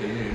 Thank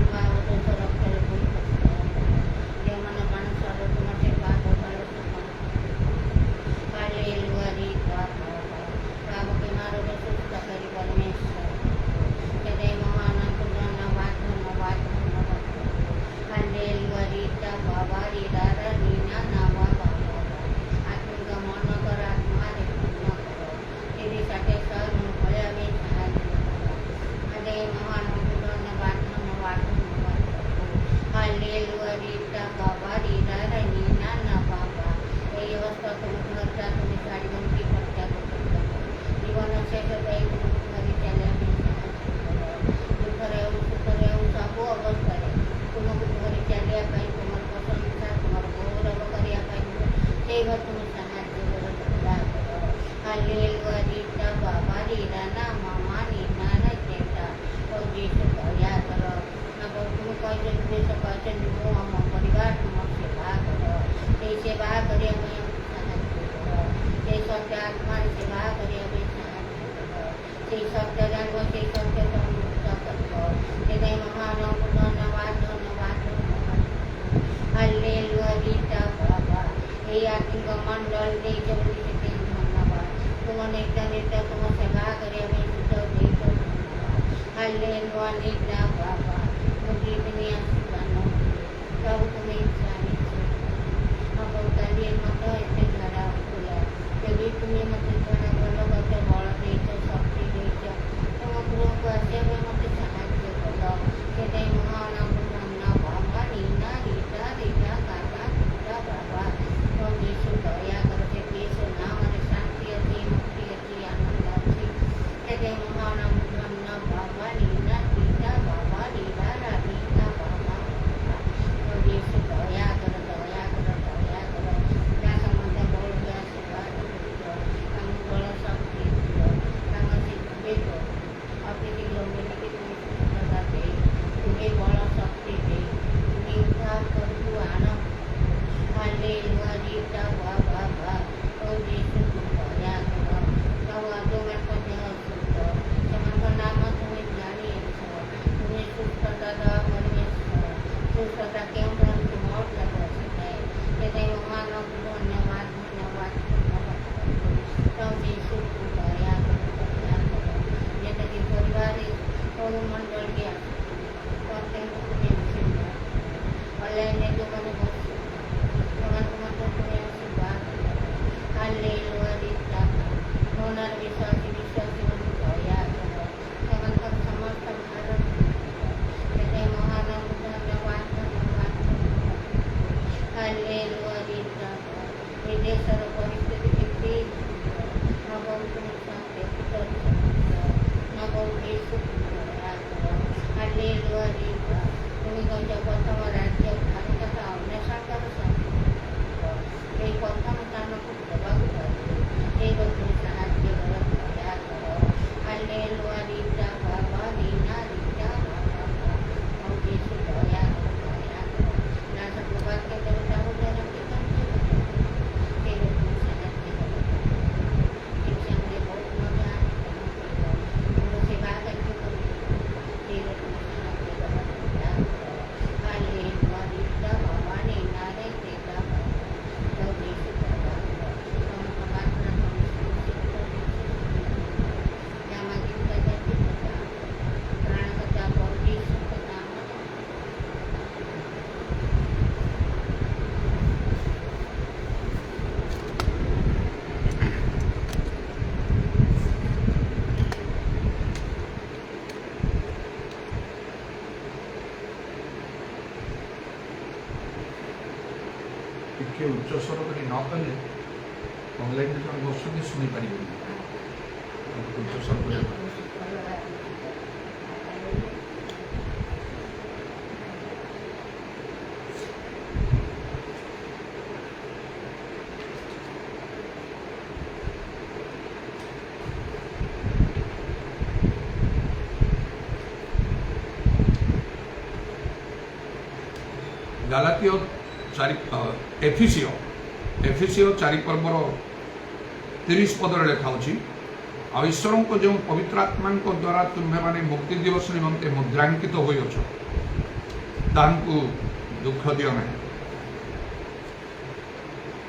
wanita Bapa, begini yang sudah kau tumisan itu. Apa tadi mata itu gara pula. Jadi punya mata cara kalau baca bola itu sakti itu. Kalau guru baca mata sangat kalau kita mengenal mengenal Bapa Nina Rita Rita kata kita Bapa. Kau Yesus daya kerja Yesus nama santi hati mukti hati ananda hati. Kita mengenal mengenal Bapa Nina Rita Bapa Rita Rita Bapa. Kau Yesus daya kerja ଟିକେ ଉଚ୍ଚ ସ୍ୱର କରି ନ କଲେ ଅନଲାଇନ୍ରେ ଜଣେ ବସୁଛନ୍ତି ଶୁଣିପାରିବେନି। ଉଚ୍ଚ ସ୍ୱର କରିବା ଗାଲାତୀୟ ଏଫିସିଓ 4 ପର୍ବର 30 ପଦରେ ଲେଖା ଅଛି, ଆଉ ଈଶ୍ୱରଙ୍କ ଯେଉଁ ପବିତ୍ର ଆତ୍ମାଙ୍କ ଦ୍ୱାରା ତୁମ୍ଭେମାନେ ମୁକ୍ତି ଦିବସ ନିମନ୍ତେ ମୁଦ୍ରାଙ୍କିତ ହୋଇଅଛ ତାହାଙ୍କୁ ଦୁଃଖ ଦିଅ ନାହିଁ।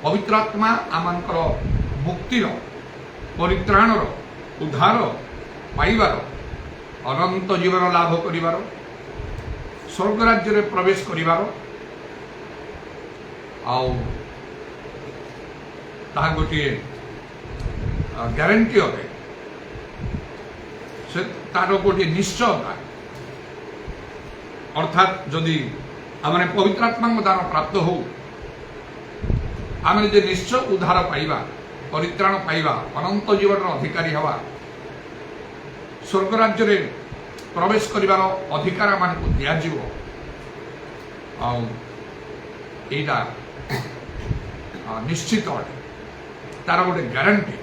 ପବିତ୍ର ଆତ୍ମା ଆମମାନଙ୍କର ମୁକ୍ତିର, ପରିତ୍ରାଣର, ଉଦ୍ଧାର ପାଇବାର, ଅନନ୍ତ ଜୀବନ ଲାଭ କରିବାର, ସ୍ୱର୍ଗ ରାଜ୍ୟରେ ପ୍ରବେଶ କରିବାର ଆଉ ତାହା ଗୋଟିଏ ଗ୍ୟାରେଣ୍ଟି ଅଟେ। ସେ ତାର ଗୋଟିଏ ନିଶ୍ଚୟତା। ଅର୍ଥାତ୍ ଯଦି ଆମେ ପବିତ୍ର ଆତ୍ମାଙ୍କ ଦାନ ପ୍ରାପ୍ତ ହଉ, ଆମେ ଯଦି ନିଶ୍ଚୟ ଉଦ୍ଧାର ପାଇବା, ପରିତ୍ରାଣ ପାଇବା, ଅନନ୍ତ ଜୀବନର ଅଧିକାରୀ ହେବା, ସ୍ୱର୍ଗ ରାଜ୍ୟରେ ପ୍ରବେଶ କରିବାର ଅଧିକାର ଆମମାନଙ୍କୁ ଦିଆଯିବ। ଆଉ ଏଇଟା ନିଶ୍ଚିତ ଅଟେ, ତାର ଗୋଟେ ଗ୍ୟାରେଣ୍ଟି।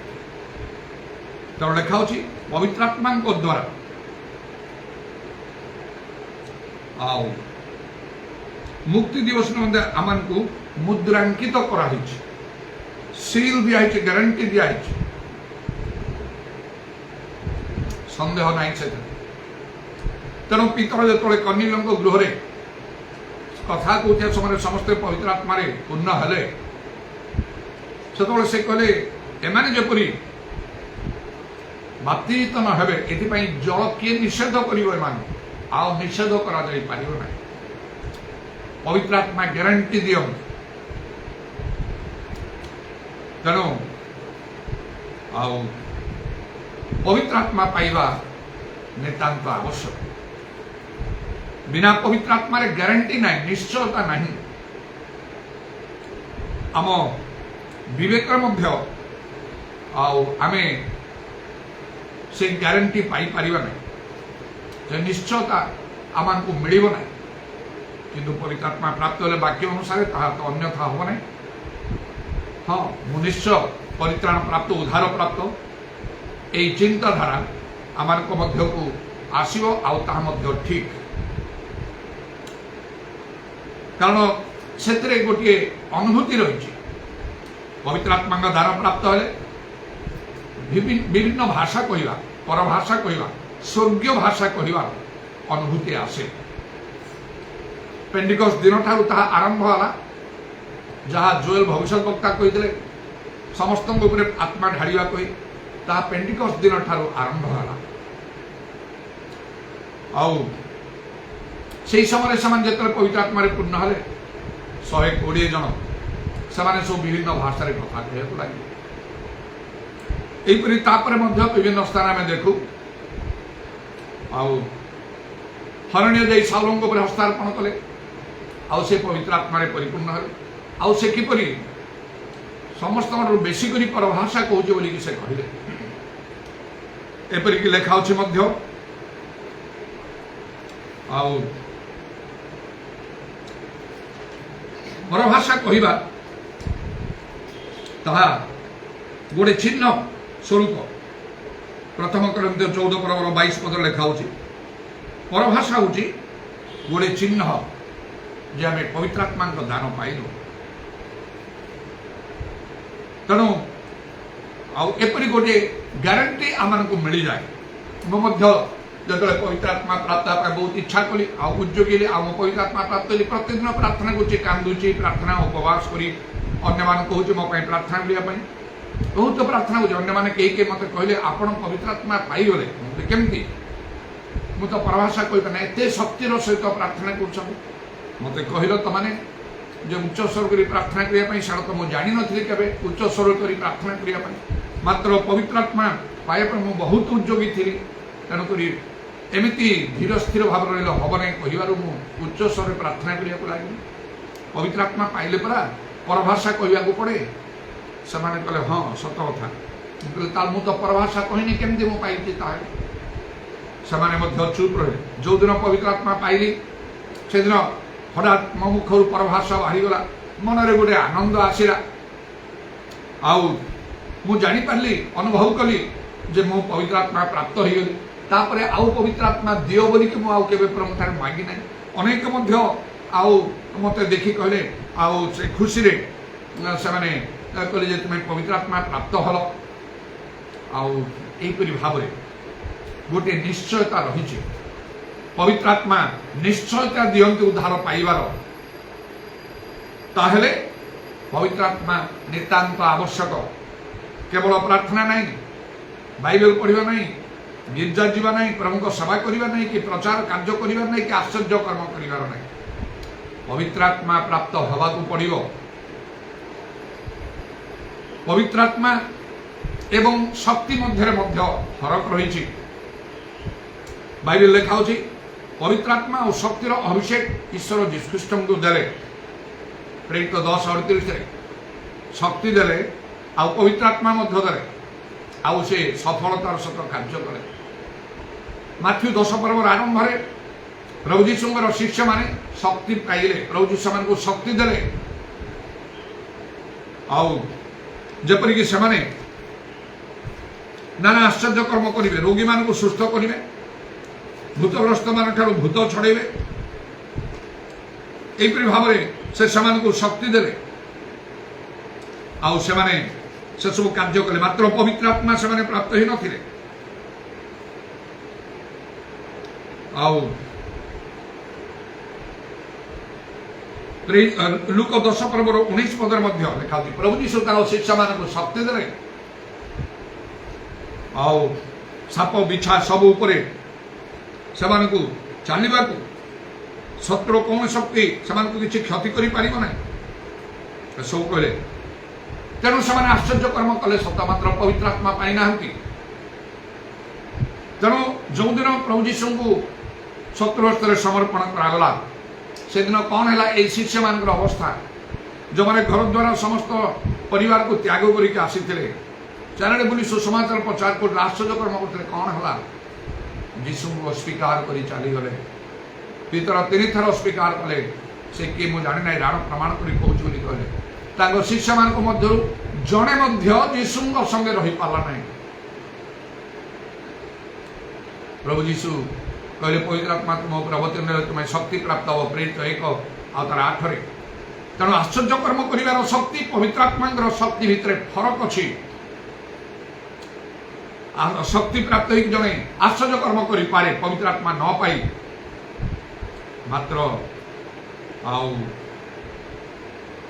ତାର ଲେଖା ଅଛି ପବିତ୍ର ଆତ୍ମାଙ୍କ ଦ୍ୱାରା ଆଉ ମୁକ୍ତି ଦିବସ ନିମନ୍ତେ ଆମମାନଙ୍କୁ ମୁଦ୍ରାଙ୍କିତ କରାହେଇଛି, ସିଲ୍ ଦିଆହେଇଛି, ଗ୍ୟାରେଣ୍ଟି ଦିଆହେଇଛି। ସନ୍ଦେହ ନାହିଁ ସେଥିରେ। ତେଣୁ ପିତର ଯେତେବେଳେ କର୍ଣ୍ଣିଲଙ୍କ ଗୃହରେ କଥା କହୁଥିବା ସମୟରେ ସମସ୍ତେ ପବିତ୍ର ଆତ୍ମାରେ ପୂର୍ଣ୍ଣ ହେଲେ, ସେତେବେଳେ ସେ କହିଲେ ଏମାନେ ଯେପରି ବାପ୍ତିତ ନ ହେବେ, ଏଥିପାଇଁ ଜଳ କିଏ ନିଷେଧ କରିବ ଏମାନଙ୍କୁ? ଆଉ ନିଷେଧ କରାଯାଇପାରିବ ନାହିଁ। ପବିତ୍ର ଆତ୍ମା ଗ୍ୟାରେଣ୍ଟି ଦିଅନ୍ତି। ତେଣୁ ଆଉ ପବିତ୍ର ଆତ୍ମା ପାଇବା ନିତାନ୍ତ ଆବଶ୍ୟକ। ବିନା ପବିତ୍ର ଆତ୍ମାରେ ଗ୍ୟାରେଣ୍ଟି ନାହିଁ, ନିଶ୍ଚୟତା ନାହିଁ। ଆମ ବିବେକରେ ମଧ୍ୟ ଆଉ ଆମେ ସେ ଗ୍ୟାରେଣ୍ଟି ପାଇପାରିବା ନାହିଁ, ଯେ ନିଶ୍ଚୟତା ଆମକୁ ମିଳିବ ନାହିଁ। କିନ୍ତୁ ପବିତ୍ର ଆତ୍ମା ପ୍ରାପ୍ତ ହେଲେ ବାକ୍ୟ ଅନୁସାରେ ତାହା ତ ଅନ୍ୟଥା ହେବ ନାହିଁ। ହଁ, ମୁଁ ନିଶ୍ଚୟ ପରିତ୍ରାଣ ପ୍ରାପ୍ତ, ଉଦ୍ଧାର ପ୍ରାପ୍ତ, এই ଚିନ୍ତାଧାରା ଆମମାନଙ୍କ ମଧ୍ୟକୁ ଆସିବ, ଆଉ ତାହା ମଧ୍ୟ ଠିକ୍। କାରଣ ସେଥିରେ ଗୋଟିଏ ଅନୁଭୂତି ରହିଛି। ପବିତ୍ର ଆତ୍ମାଙ୍କ ଦାନ ପ୍ରାପ୍ତ ହେଲେ ବିଭିନ୍ନ ଭାଷା କହିବା, ପରଭାଷା କହିବା, ସ୍ୱର୍ଗୀୟ ଭାଷା କହିବାର ଅନୁଭୂତି ଆସେ। ପେଣ୍ଟିକଷ୍ଟ ଦିନଠାରୁ ତାହା ଆରମ୍ଭ ହେଲା। ଯାହା ଜୋଏଲ ଭବିଷ୍ୟତ ବକ୍ତା କହିଥିଲେ ସମସ୍ତଙ୍କ ଉପରେ ଆତ୍ମା ଢାଳିବା କହି, ତାହା ପେଣ୍ଟିକଷ୍ଟ ଦିନଠାରୁ ଆରମ୍ଭ ହେଲା। ଆଉ ସେହି ସମୟରେ ସେମାନେ ଯେତେବେଳେ ପବିତ୍ର ଆତ୍ମାରେ ପୂର୍ଣ୍ଣ ହେଲେ 120 ଜଣ, ସେମାନେ ସବୁ ବିଭିନ୍ନ ଭାଷାରେ କଥା କହିବାକୁ ଲାଗିଲେ। ଏହିପରି ତାପରେ ମଧ୍ୟ ବିଭିନ୍ନ ସ୍ଥାନ ଆମେ ଦେଖୁ। ଆଉ ହରଣୀୟ ଯାଇ ଶାଉଲଙ୍କ ଉପରେ ହସ୍ତାର୍ପଣ କଲେ, ଆଉ ସେ ପବିତ୍ର ଆତ୍ମାରେ ପରିପୂର୍ଣ୍ଣ ହେଲେ। ଆଉ ସେ କିପରି ସମସ୍ତଙ୍କଠାରୁ ବେଶୀ କରି ପରଭାଷା କହୁଛି ବୋଲିକି ସେ କହିଲେ। ଏପରିକି ଲେଖା ଅଛି ମଧ୍ୟ। ଆଉ ପରଭାଷା କହିବା ତାହା ଗୋଟିଏ ଚିହ୍ନ ସ୍ୱରୂପ। ପ୍ରଥମ କରିନ୍ଥୀୟ 14:22 ପଦରେ ଲେଖା ହେଉଛି, ପରଭାଷା ହେଉଛି ଗୋଟିଏ ଚିହ୍ନ ଯେ ଆମେ ପବିତ୍ର ଆତ୍ମାଙ୍କ ଦାନ ପାଇଲୁ। ତେଣୁ ଆଉ ଏପରି ଗୋଟିଏ ଗ୍ୟାରେଣ୍ଟି ଆମମାନଙ୍କୁ ମିଳିଯାଏ। ମୁଁ ମଧ୍ୟ ଯେତେବେଳେ ପବିତ୍ର ଆତ୍ମା ପ୍ରାପ୍ତ ହେବା ପାଇଁ ବହୁତ ଇଚ୍ଛା କଲି, ଆଉ ଉଦ୍యోଗୀ ହେଲି, ଆଉ ମୁଁ ପବିତ୍ର ଆତ୍ମା ପ୍ରାପ୍ତ ହେଲି, ପ୍ରତିଦିନ ପ୍ରାର୍ଥନା କରୁଛି, କାନ୍ଦୁଛି, ପ୍ରାର୍ଥନା ଉପବାସ କରି ଅନ୍ୟମାନଙ୍କୁ କହୁଛି ମୋ ପାଇଁ ପ୍ରାର୍ଥନା କରିବା ପାଇଁ। ବହୁତ ପ୍ରାର୍ଥନା କରୁଛି। ଅନ୍ୟମାନେ କେହି କେହି ମୋତେ କହିଲେ ଆପଣ ପବିତ୍ର ଆତ୍ମା ପାଇଗଲେ। କେମିତି? ମୁଁ ତ ପରଭାଷା କହିପାରେ ନା, ଏତେ ଶକ୍ତିର ସହିତ ପ୍ରାର୍ଥନା କରୁଛନ୍ତି। ମୋତେ କହିଲ ତମାନେ ଯେ ଉଚ୍ଚ ସ୍ୱର କରି ପ୍ରାର୍ଥନା କରିବା ପାଇଁ, ସେଟା ତ ମୁଁ ଜାଣିନଥିଲି କେବେ ଉଚ୍ଚ ସ୍ୱର କରି ପ୍ରାର୍ଥନା କରିବା ପାଇଁ। ମାତ୍ର ପବିତ୍ର ଆତ୍ମା ପାଇବା ପାଇଁ ମୁଁ ବହୁତ ଉଦ୍ଯୋଗୀ ଥିଲି। ତେଣୁକରି ଏମିତି ଧୀର ସ୍ଥିର ଭାବରେ ରହିଲେ ହେବ ନାହିଁ କହିବାରୁ ମୁଁ ଉଚ୍ଚ ସ୍ୱରରେ ପ୍ରାର୍ଥନା କରିବାକୁ ଲାଗିଲି। ପବିତ୍ର ଆତ୍ମା ପାଇଲେ ପରା ପରଭାଷା କହିବାକୁ ପଡ଼େ। ସେମାନେ କହିଲେ ହଁ ସତ କଥା। ମୁଁ କହିଲି ତାହେଲେ ମୁଁ ତ ପରଭାଷା କହିନି, କେମିତି ମୁଁ ପାଇଛି? ତାହେଲେ ସେମାନେ ମଧ୍ୟ ଚୁପ୍ ରହିଲେ। ଯେଉଁଦିନ ପବିତ୍ର ଆତ୍ମା ପାଇଲି ସେଦିନ ହଠାତ୍ ମୋ ମୁଖରୁ ପରଭାଷା ବାହାରିଗଲା। ମନରେ ଗୋଟେ ଆନନ୍ଦ ଆସିଲା। ଆଉ ମୁଁ ଜାଣିପାରିଲି, ଅନୁଭବ କଲି ଯେ ମୁଁ ପବିତ୍ର ଆତ୍ମା ପ୍ରାପ୍ତ ହୋଇଗଲି। ତାପରେ ଆଉ ପବିତ୍ର ଆତ୍ମା ଦିଅ ବୋଲିକି ମୁଁ ଆଉ କେବେ ପ୍ରଭୁଠାରୁ ମାଗି ନାହିଁ। ଅନେକ ମଧ୍ୟ ଆଉ ମୋତେ ଦେଖି କହିଲେ, ଆଉ ସେ ଖୁସିରେ ସେମାନେ କହିଲେ ଯେ ତୁମେ ପବିତ୍ର ଆତ୍ମା ପ୍ରାପ୍ତ ହେଲ। ଆଉ ଏହିପରି ଭାବରେ ଗୋଟିଏ ନିଶ୍ଚୟତା ରହିଛି। ପବିତ୍ର ଆତ୍ମା ନିଶ୍ଚୟତା ଦିଅନ୍ତି ଉଦ୍ଧାର ପାଇବାର। ତାହେଲେ ପବିତ୍ର ଆତ୍ମା ନିତାନ୍ତ ଆବଶ୍ୟକ। କେବଳ ପ୍ରାର୍ଥନା ନାହିଁ, ବାଇବେଲ ପଢ଼ିବା ନାହିଁ, ଗିର୍ଜା ଯିବା ନାହିଁ, ପ୍ରଭୁଙ୍କ ସେବା କରିବା ନାହିଁ, କି ପ୍ରଚାର କାର୍ଯ୍ୟ କରିବାର ନାହିଁ, କି ଆଶ୍ଚର୍ଯ୍ୟ କର୍ମ କରିବାର ନାହିଁ। ପବିତ୍ର ଆତ୍ମା ପ୍ରାପ୍ତ ହେବାକୁ ପଡ଼ିବ। ପବିତ୍ର ଆତ୍ମା ଏବଂ ଶକ୍ତି ମଧ୍ୟରେ ମଧ୍ୟ ଫରକ ରହିଛି। ବାଇବେଲ ଲେଖା ହେଉଛି ପବିତ୍ର ଆତ୍ମା ଓ ଶକ୍ତିର ଅଭିଷେକ ଈଶ୍ୱର ଯୀଶୁଖ୍ରୀଷ୍ଟଙ୍କୁ ଦେଲେ। ପ୍ରେରିତ 10:38 ଶକ୍ତି ଦେଲେ, ଆଉ ପବିତ୍ର ଆତ୍ମା ମଧ୍ୟ ଦେଲେ, ଆଉ ସେ ସଫଳତାର ସହିତ କାର୍ଯ୍ୟ କଲେ। ମାଥ୍ୟୁ 10 ପର୍ବର ଆରମ୍ଭରେ ପ୍ରଭୁ ଯୀଶୁଙ୍କର ଶିଷ୍ୟମାନେ ଶକ୍ତି ପାଇଲେ। ପ୍ରଭୁ ଯୀଶୁ ସେମାନଙ୍କୁ ଶକ୍ତି ଦେଲେ। ଆଉ ଯେପରିକି ସେମାନେ ନାନା ଆଶ୍ଚର୍ଯ୍ୟ କର୍ମ କରିବେ, ରୋଗୀମାନଙ୍କୁ ସୁସ୍ଥ କରିବେ, ଭୂତଗ୍ରସ୍ତମାନଙ୍କଠାରୁ ଭୂତ ଛଡ଼େଇବେ। ଏହିପରି ଭାବରେ ସେ ସେମାନଙ୍କୁ ଶକ୍ତି ଦେଲେ, ଆଉ ସେମାନେ ସେସବୁ କାର୍ଯ୍ୟ କଲେ। ମାତ୍ର ପବିତ୍ର ଆତ୍ମା ସେମାନେ ପ୍ରାପ୍ତ ହୋଇନଥିଲେ। ଆଉ ଲୁକ 10 ପର୍ବର 19 ପଦରେ ମଧ୍ୟ ଲେଖା ହେଉଛି ପ୍ରଭୁ ଯୀଶୁ ତାଙ୍କ ଶିଷ୍ୟମାନଙ୍କୁ ଶକ୍ତି ଦେଲେ, ଆଉ ସାପ ବିଛା ସବୁ ଉପରେ ସେମାନଙ୍କୁ ଚାଲିବାକୁ ଶତ୍ରୁ କୌଣସି ଶକ୍ତି ସେମାନଙ୍କୁ କିଛି କ୍ଷତି କରିପାରିବ ନାହିଁ ଏସବୁ କହିଲେ। ତେଣୁ ସେମାନେ ଆଶ୍ଚର୍ଯ୍ୟ କର୍ମ କଲେ ସତ ମାତ୍ର ପବିତ୍ର ଆତ୍ମା ପାଇନାହାନ୍ତି। ତେଣୁ ଯେଉଁଦିନ ପ୍ରଭୁ ଯୀଶୁଙ୍କୁ ଶତ୍ରୁ ହସ୍ତରେ ସମର୍ପଣ କରାଗଲା ସେଦିନ କ'ଣ ହେଲା ଏଇ ଶିଷ୍ୟମାନଙ୍କର ଅବସ୍ଥା, ଯେଉଁମାନେ ଘର ଦ୍ୱାର ସମସ୍ତ ପରିବାରକୁ ତ୍ୟାଗ କରିକି ଆସିଥିଲେ, ଚାରିଆଡ଼େ ବୁଲି ସୁସମାଚାର ପ୍ରଚାର କରୁଥିଲେ, ଆଶ୍ଚର୍ଯ୍ୟ କର୍ମ କରୁଥିଲେ, କ'ଣ ହେଲା? ଯୀଶୁଙ୍କୁ ଅସ୍ୱୀକାର କରି ଚାଲିଗଲେ। ପିତର 3 ଥର ଅସ୍ୱୀକାର କଲେ। ସେ କିଏ ମୁଁ ଜାଣି ନାହିଁ, ରାଣ ପ୍ରମାଣ କରି କହୁଛି ବୋଲି କହିଲେ। ତାଙ୍କ ଶିଷ୍ୟମାନଙ୍କ ମଧ୍ୟରୁ ଜଣେ ମଧ୍ୟ ଯୀଶୁଙ୍କ ସଙ୍ଗେ ରହିପାରିଲା ନାହିଁ। ପ୍ରଭୁ ଯୀଶୁ କହିଲେ ପବିତ୍ର ଆତ୍ମା ତୁମ ଉପରେ ଅବତୀର୍ଣ୍ଣ ହେଲେ ତୁମେ ଶକ୍ତି ପ୍ରାପ୍ତ ହେବ, ପ୍ରେରିତ 1 ଆଉ ତାର 8ରେ। ତେଣୁ ଆଶ୍ଚର୍ଯ୍ୟ କର୍ମ କରିବାର ଶକ୍ତି ପବିତ୍ର ଆତ୍ମାଙ୍କର ଶକ୍ତି ଭିତରେ ଫରକ ଅଛି। ଶକ୍ତି ପ୍ରାପ୍ତ ହେଇକି ଜଣେ ଆଶ୍ଚର୍ଯ୍ୟ କର୍ମ କରିପାରେ ପବିତ୍ର ଆତ୍ମା ନ ପାଇ, ମାତ୍ର ଆଉ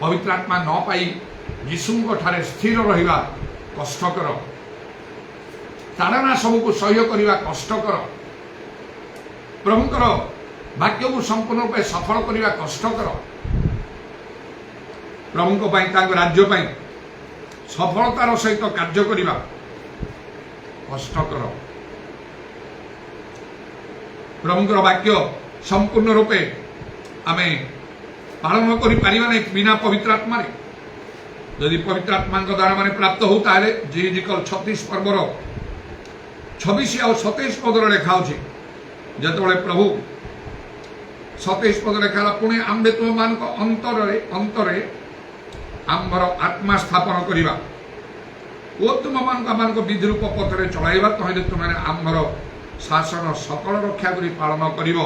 ପବିତ୍ର ଆତ୍ମା ନ ପାଇ ଯୀଶୁଙ୍କ ଠାରେ ସ୍ଥିର ରହିବା କଷ୍ଟକର, ତାଡ଼ନା ସବୁକୁ ସହ୍ୟ କରିବା କଷ୍ଟକର, ପ୍ରଭୁଙ୍କର ବାକ୍ୟକୁ ସମ୍ପୂର୍ଣ୍ଣ ରୂପେ ସଫଳ କରିବା କଷ୍ଟକର, ପ୍ରଭୁଙ୍କ ପାଇଁ ତାଙ୍କ ରାଜ୍ୟ ପାଇଁ ସଫଳତାର ସହିତ କାର୍ଯ୍ୟ କରିବା କଷ୍ଟକର। ପ୍ରଭୁଙ୍କର ବାକ୍ୟ ସମ୍ପୂର୍ଣ୍ଣ ରୂପେ ଆମେ ପାଳନ କରିପାରିବା ନାହିଁ ବିନା ପବିତ୍ର ଆତ୍ମାରେ। ଯଦି ପବିତ୍ର ଆତ୍ମାଙ୍କ ଦ୍ୱାରା ମାନେ ପ୍ରାପ୍ତ ହଉ ତାହେଲେ ଜିରିଜିକଲ 36 ପର୍ବର 26 ଆଉ 27 ପଦରେ ଲେଖା ଅଛି, ଯେତେବେଳେ ପ୍ରଭୁ 27 ପଦ ଲେଖା ହେଲା, ପୁଣି ଆମ୍ଭେ ତୁମମାନଙ୍କ ଅନ୍ତରେ ଆମ୍ଭର ଆତ୍ମା ସ୍ଥାପନ କରିବା ଓ ତୁମମାନଙ୍କ ବିଧିରୂପ ପଥରେ ଚଳାଇବା, ତହିଁରେ ତୁମମାନେ ଆମ୍ଭର ଶାସନ ସକଳ ରକ୍ଷା କରି ପାଳନ କରିବ।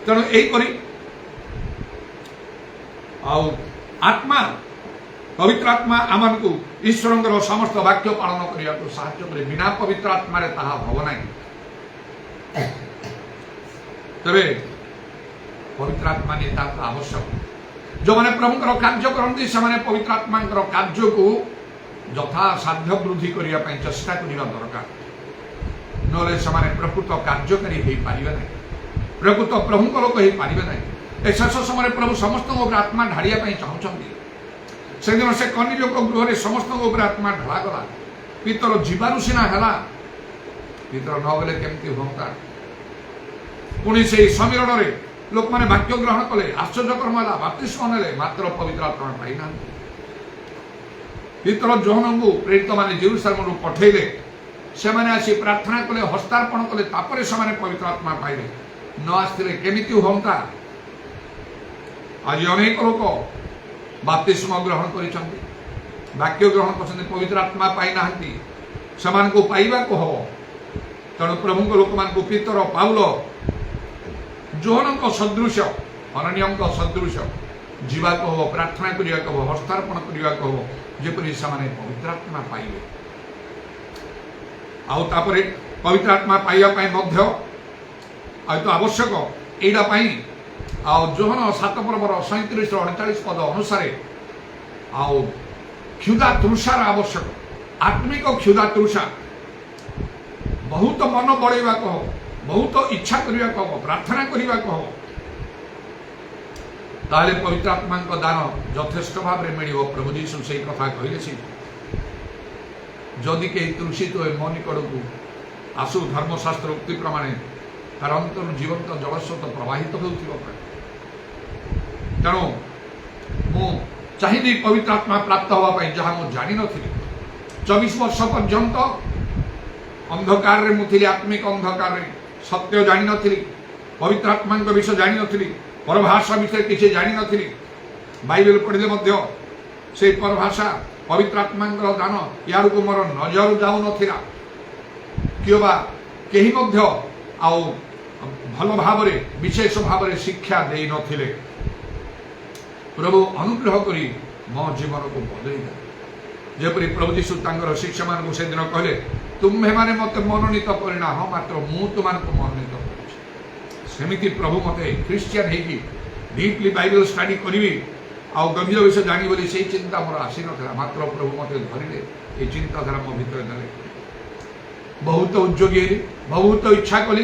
ତେଣୁ ଏହିପରି ଆଉ ଆତ୍ମା ପବିତ୍ର ଆତ୍ମା ଆମମାନଙ୍କୁ ଈଶ୍ୱରଙ୍କର ସମସ୍ତ ବାକ୍ୟ ପାଳନ କରିବାକୁ ସାହାଯ୍ୟ କରେ। ବିନା ପବିତ୍ର ଆତ୍ମାରେ ତାହା ହେବ ନାହିଁ। ତେବେ ପବିତ୍ର ଆତ୍ମା ନିତାନ୍ତ ଆବଶ୍ୟକ। ଯେଉଁମାନେ ପ୍ରଭୁଙ୍କର କାର୍ଯ୍ୟ କରନ୍ତି ସେମାନେ ପବିତ୍ର ଆତ୍ମାଙ୍କର କାର୍ଯ୍ୟକୁ ଯଥାସାଧ୍ୟ ବୃଦ୍ଧି କରିବା ପାଇଁ ଚେଷ୍ଟା କରିବା ଦରକାର, ନହେଲେ ସେମାନେ ପ୍ରକୃତ କାର୍ଯ୍ୟକାରୀ ହୋଇପାରିବେ ନାହିଁ, ପ୍ରକୃତ ପ୍ରଭୁଙ୍କ ଲୋକ ହୋଇପାରିବେ ନାହିଁ। ଏ ଶେଷ ସମୟରେ ପ୍ରଭୁ ସମସ୍ତଙ୍କ ଉପରେ ଆତ୍ମା ଢାଳିବା ପାଇଁ ଚାହୁଁଛନ୍ତି। ସେଦିନ ସେ କନିଯୋଗ ଗୃହରେ ସମସ୍ତଙ୍କ ଉପରେ ଆତ୍ମା ଢଳାଗଲା। ପିତର ଯିବାରୁ ସିନା ହେଲା, ପିତର ନ ଗଲେ କେମିତି ହୁଅନ୍ତା? ପୁଣି ସେହି ସମ୍ମିଳନରେ ଲୋକମାନେ ବାକ୍ୟ ଗ୍ରହଣ କଲେ, ଆଶ୍ଚର୍ଯ୍ୟ କର୍ମ ହେଲା, ବାପ୍ତିସ୍ମ ନେଲେ, ମାତ୍ର ପବିତ୍ର ଆତ୍ମା ପାଇନାହାନ୍ତି। ପିତର ଯୋହନଙ୍କୁ ପ୍ରେରିତମାନେ ଜେରୁସାଲେମରୁ ପଠେଇଲେ, ସେମାନେ ଆସି ପ୍ରାର୍ଥନା କଲେ, ହସ୍ତାର୍ପଣ କଲେ, ତାପରେ ସେମାନେ ପବିତ୍ର ଆତ୍ମା ପାଇଲେ। ନ ଆସିଥିଲେ କେମିତି ହୁଅନ୍ତା? ଆଜି ଅନେକ ଲୋକ ବାପ୍ତିସ୍ମ ଗ୍ରହଣ କରିଛନ୍ତି, ବାକ୍ୟ ଗ୍ରହଣ କରିଛନ୍ତି, ପବିତ୍ର ଆତ୍ମା ପାଇନାହାନ୍ତି। ସେମାନଙ୍କୁ ପାଇବାକୁ ହବ। ତେଣୁ ପ୍ରଭୁଙ୍କ ଲୋକମାନଙ୍କୁ ପିତର, ପାଉଲ, ଯୋହନଙ୍କ ସଦୃଶ, ଅନନ୍ୟଙ୍କ ସଦୃଶ ଯିବାକୁ ହବ, ପ୍ରାର୍ଥନା କରିବାକୁ ହବ, ହସ୍ତାର୍ପଣ କରିବାକୁ ହବ, ଯେପରି ସେମାନେ ପବିତ୍ର ଆତ୍ମା ପାଇବେ। ଆଉ ତାପରେ ପବିତ୍ର ଆତ୍ମା ପାଇବା ପାଇଁ ମଧ୍ୟ ହয়তো ଆବଶ୍ୟକ ଏଇଟା ପାଇଁ ଆଉ ଯୋହନ 7 ପର୍ବର 37-39 ପଦ ଅନୁସାରେ ଆଉ କ୍ଷୁଧା ତୃଷାର ଆବଶ୍ୟକ। ଆତ୍ମିକ କ୍ଷୁଧା ତୃଷା, ବହୁତ ମନ ବଢ଼େଇବାକୁ ହବ, ବହୁତ ଇଚ୍ଛା କରିବାକୁ ହବ, ପ୍ରାର୍ଥନା କରିବାକୁ ହବ, ତାହେଲେ ପବିତ୍ର ଆତ୍ମାଙ୍କ ଦାନ ଯଥେଷ୍ଟ ଭାବରେ ମିଳିବ। ପ୍ରଭୁ ଯୀଶୁ ସେଇ କଥା କହିଲେ। ସେ ଯଦି କେହି ତୃଷିତ ହୁଏ ମୋ ନିକଟକୁ ଆସୁ, ଧର୍ମଶାସ୍ତ୍ର ଉକ୍ତି ପ୍ରମାଣେ ତାର ଅନ୍ତରୁ ଜୀବନ୍ତ ଜଳସ୍ରୋତ ପ୍ରବାହିତ ହେଉଥିବ। ତେଣୁ ମୁଁ ଚାହିଁବି ପବିତ୍ର ଆତ୍ମା ପ୍ରାପ୍ତ ହେବା ପାଇଁ, ଯାହା ମୁଁ ଜାଣିନଥିଲି। 24 ବର୍ଷ ପର୍ଯ୍ୟନ୍ତ ଅନ୍ଧକାରରେ ମୁଁ ଥିଲି, ଆତ୍ମିକ ଅନ୍ଧକାରରେ, ସତ୍ୟ ଜାଣିନଥିଲି, ପବିତ୍ର ଆତ୍ମାଙ୍କ ବିଷୟ ଜାଣିନଥିଲି, ପରଭାଷା ବିଷୟରେ କିଛି ଜାଣିନଥିଲି। ବାଇବେଲ ପଢ଼ିଲେ ମଧ୍ୟ ସେଇ ପରଭାଷା, ପବିତ୍ର ଆତ୍ମାଙ୍କର ଦାନ ୟାଡ଼କୁ ମୋର ନଜର ଯାଉନଥିଲା। କିମ୍ବା କେହି ମଧ୍ୟ ଆଉ ଭଲ ଭାବରେ, ବିଶେଷ ଭାବରେ ଶିକ୍ଷା ଦେଇନଥିଲେ। ପ୍ରଭୁ ଅନୁଗ୍ରହ କରି ମୋ ଜୀବନକୁ ବଦଳେଇଦେଲେ। ଯେପରି ପ୍ରଭୁ ଯୀଶୁ ତାଙ୍କର ଶିଷ୍ୟମାନଙ୍କୁ ସେଦିନ କହିଲେ, ତୁମ୍ଭେମାନେ ମୋତେ ମନୋନୀତ କରିନାହ, ମାତ୍ର ମୁଁ ତୁମମାନଙ୍କୁ ମନୋନୀତ କରିଛି। ସେମିତି ପ୍ରଭୁ ମୋତେ ଖ୍ରୀଷ୍ଟିଆନ ହେଇକି ଡିପଲି ବାଇବେଲ ଷ୍ଟଡି କରିବି ଆଉ ଗଭୀର ବିଷୟ ଜାଣିବି ବୋଲି ସେଇ ଚିନ୍ତା ମୋର ଆସିନଥିଲା। ମାତ୍ର ପ୍ରଭୁ ମୋତେ ଧରିଲେ, এই ଚିନ୍ତାଧାରା ମୋ ଭିତରେ ଦେଲେ। ବହୁତ ଉଦ୍ଯୋଗୀ ହେଲି, ବହୁତ ଇଚ୍ଛା କଲି,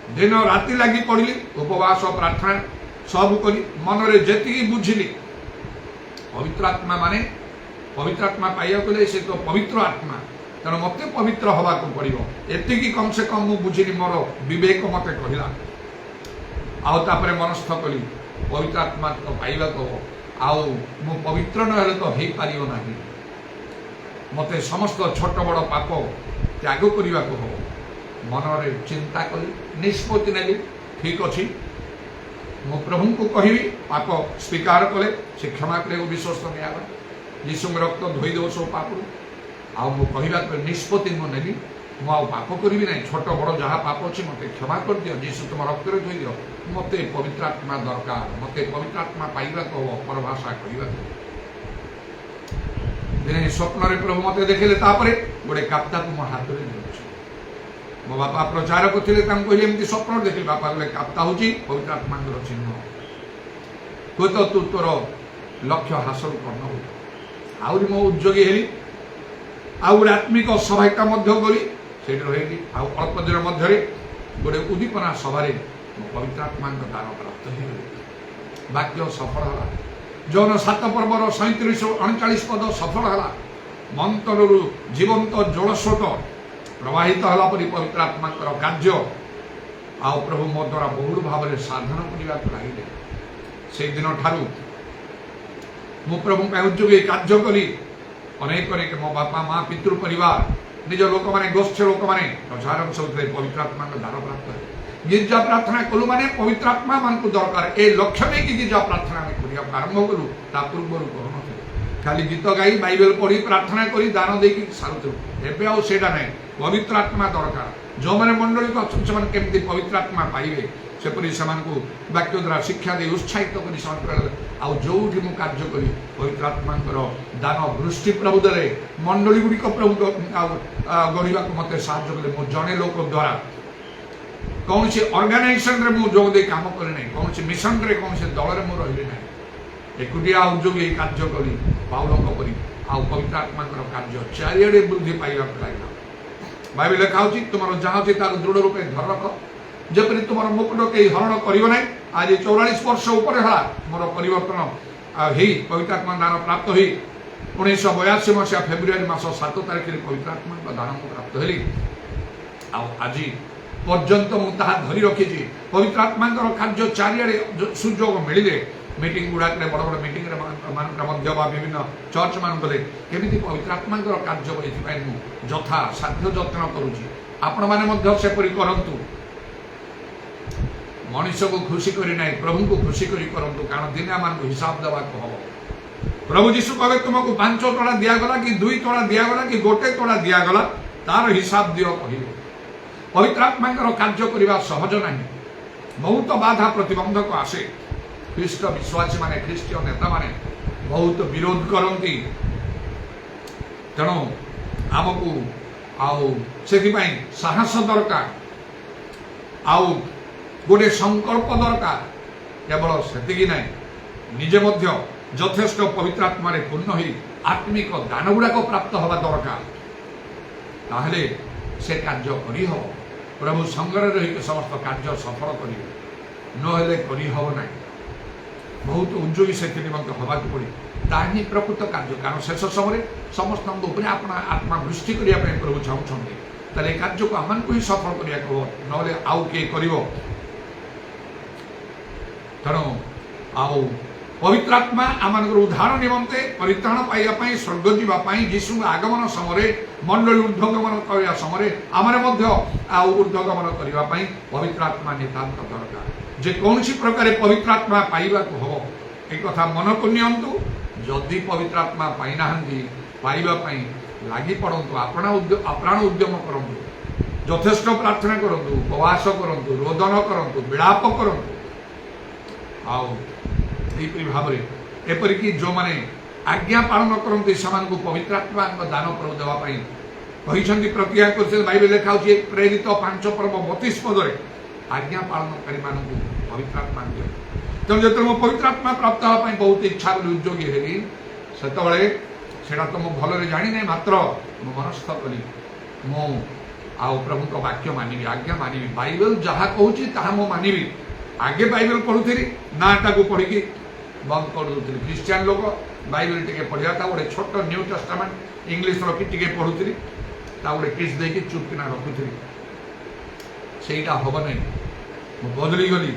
दिन राति लगी पड़ी उपवास प्रार्थना सब कली मनरे जेति बुझिली पवित्र आत्मा माने पवित्र आत्मा पाइबा गले से तो पवित्र आत्मा तेणु मत पवित्र हवा को पड़ो एति कम से कम मु बुझिली मोर विवेक मत कहला आउे मनस्थ कली पवित्र आत्मा तो पाइबा को आउ मु पवित्र न तो हो पार ना मत समस्त छोट बड़ पाप त्याग करने को हम मनरे चिंता कली निष्पत्ति नेली ठीक अच्छी मो प्रभु को कहबी पाप स्वीकार कले से क्षमा करे विश्वास नियाबा यीशु रक्त धोई देव सब पाप आवा निष्पत्ति मु नेली मु पाप करी ना छोट बड़ जहाँ पाप अच्छी मत क्षमा कर दियो यीशु तुम रक्त धोई दियो मत पवित्र आत्मा दरकार मत पवित्र आत्मा पाइबा को परभाषा कहवा दिने स्वप्न प्रभु मत देखिले गोटे काप्ता को मो हाथ में मो बापा प्रचार करते कहले एमती स्वप्न देखिले बापा बोले काप्ता हूँ पवित्र आत्मा चिन्ह तू तो तू तोर लक्ष्य हासिल करना आहरी मो उद्योगी हेली आउ गोटे आत्मिक सहायता गली से रही अल्प दिन मध्य गोटे उद्दीपना सभा पवित्र आत्मा दान प्राप्त हो वाक्य सफल है जौन 7 पर्वर 37-39 पद सफल है मंत्र जीवंत जलस्रोत प्रवाहित है पवित्र आत्मा कार्य आउ प्रभु मो द्वारा बहुल भाव में साधन करने लगे से दिन ठारू मु प्रभु उद्योगी कार्य कली अनेक अनेक मो बापा माँ पितृ परिवार निज लोक मैंने गोष्ठ लोक मैंने प्रचार सब पवित्र आत्मा दान प्राप्त है गिरजा प्रार्थना कलु माने पवित्र आत्मा मान को दरकार ए लक्ष्य में कि गिरजा प्रार्थना में करिया आरंभ कलु ता पूर्व कहन खाली गीत गाई बाइबल पढ़ी प्रार्थना करी दान देकी सारुथु एबे आ सेटा नै पवित्र आत्मा दरकार जो माने मंडली को अच्छे माने केमती पवित्र आत्मा पाइबे सेपरि समान को वाक्य द्वारा शिक्षा दे उत्साहित करी समान आ जोठी मु कार्य करी पवित्र आत्मा दान वृष्टि प्रभु दरे मंडली गुडी को प्रभु गढ़िबा को मते सहायता कले मो जने लोक द्वारा कौन सी ऑर्गेनाइजेशन रे मु जोग दे काम करे नै कौन सी मिशन रे कौन सी दल रे मु रहिले नै एकुटिया उद्योगी कार्य करी पाउलंग करी आ पवित्र आत्मा कार्य चारियाडे वृद्धि पाइबा लागला बाइबल लिखा होची तुमरो जहाँ अछि तार दृढ़ रूपे धर रख जेपरि तुमरो मुकुट के हरण करियो नै आज 44 वर्ष ऊपर हला मोर परिवर्तन हे पवित्र आत्मा दान प्राप्त होई 1982 मसिया फेब्रुआरी मास 7 तारिख रे पवित्र आत्मा दान प्राप्त हेली आ आज पर्यंत मु ताहा धरी रखी पवित्र आत्मा कार्य चारियाडे सुजोग मिले मीटिंग गुड़ाक बड़ बड़ मीटिंग विभिन्न चर्च मान केमी पवित्र आत्मा कार्य यथा साध्य जत्न करुँची आपण मैंने सेपरी करतु मनीष को खुशी करना प्रभु को खुशी करूँ कारण दिने आम हिसाब देवा हम प्रभु जीशु कहे तुमको 5 तोड़ा दिगला कि 2 तोड़ा दिगला कि 1 तोड़ा दिगला तार हिसाब दियो कह पवित्र आत्मा कार्य करने सहज ना बहुत बाधा प्रतिबंधक आसे ख्रीष्ट विश्वासी माने ख्रीष्टीय नेता माने बहुत विरोध करती तेणु आमको साहस दरकार आउ गोटे संकल्प दरकार केवल सेतिकी ना निजे मध्य यथेष्ट पवित्र आत्मा पूर्ण हो आत्मिक दान गुड़ाक प्राप्त हवा दरकार ताहले से कार्य करी हो प्रभु संगरे रही समस्त कार्य सफल करें नहम ना बहुत उद्योगी से हवा पड़े ताही प्रकृत कार्य कारण शेष समय समस्त अपना आत्मा वृष्टि करने प्रभु चाहते ताले कार्य को आम को ही सफल करने ना आउ किए कर तेणु आउ पवित्र आत्मा आम उद्धार निमंते परित्राण पाइबापी स्वर्ग जावाई यीशु आगमन समय मंडली ऊर्ध्वगमन करने समय आम ऊर्ध्वगमन करने पवित्र आत्मा नितांत दरकार जेकोसी प्रकार पवित्र आत्मा पाइबा हम एक मन को नियंतु जदि पवित्र आत्मा पाई ना पाइबापी लगी पड़तु आप्राण उद्यम करूँ यथेष्ट प्रार्थना करूँ उपवास करूँ रोदन करूँ विलाप करूँ आईपरी भाव एपरिक जो मैंने आज्ञा पालन करते को पवित्र आत्मा दान प्रभु देवाई कहते प्रतिज्ञा कर बाइबल लिखा प्रेरित 5 पर्व 32 पदे आज्ञा पालनकारी मानू पवित्र आत्मा दिए तेणु जो पवित्र आत्मा प्राप्त हाँपाई बहुत इच्छा उद्योगी हेली से तो मुझे भल जानी ना मात्र मनस्थ कली मु ଆଉ ପ୍ରଭୁଙ୍କ ବାକ୍ୟ ମାନିବି, ଆଜ୍ଞା ମାନିବି, ବାଇବେଲ ଯାହା କହୁଛି ତାହା ମୁଁ ମାନିବି। ଆଗେ ବାଇବେଲ ପଢୁଥିଲି, ନାଟାକୁ ପଢିକି ବନ୍ଦ କରିଦେଉଥିଲି। ଖ୍ରୀଷ୍ଟିଆନ ଲୋକ ବାଇବେଲ ଟିକେ ପଢିବା, ତା ଗୋଟେ ଛୋଟ ନ୍ୟୁ ଟେଷ୍ଟାମେଣ୍ଟ ଇଂଲିଶ ରଖି ଟିକେ ପଢୁଥିଲି, ତା ଗୋଟେ କିସ୍ ଦେଇକି ଚୁପ୍ କିନା ରଖୁଥିଲି। ସେଇଟା ହବ ନାହିଁ। ମୁଁ ବଦଳି ଗଲି,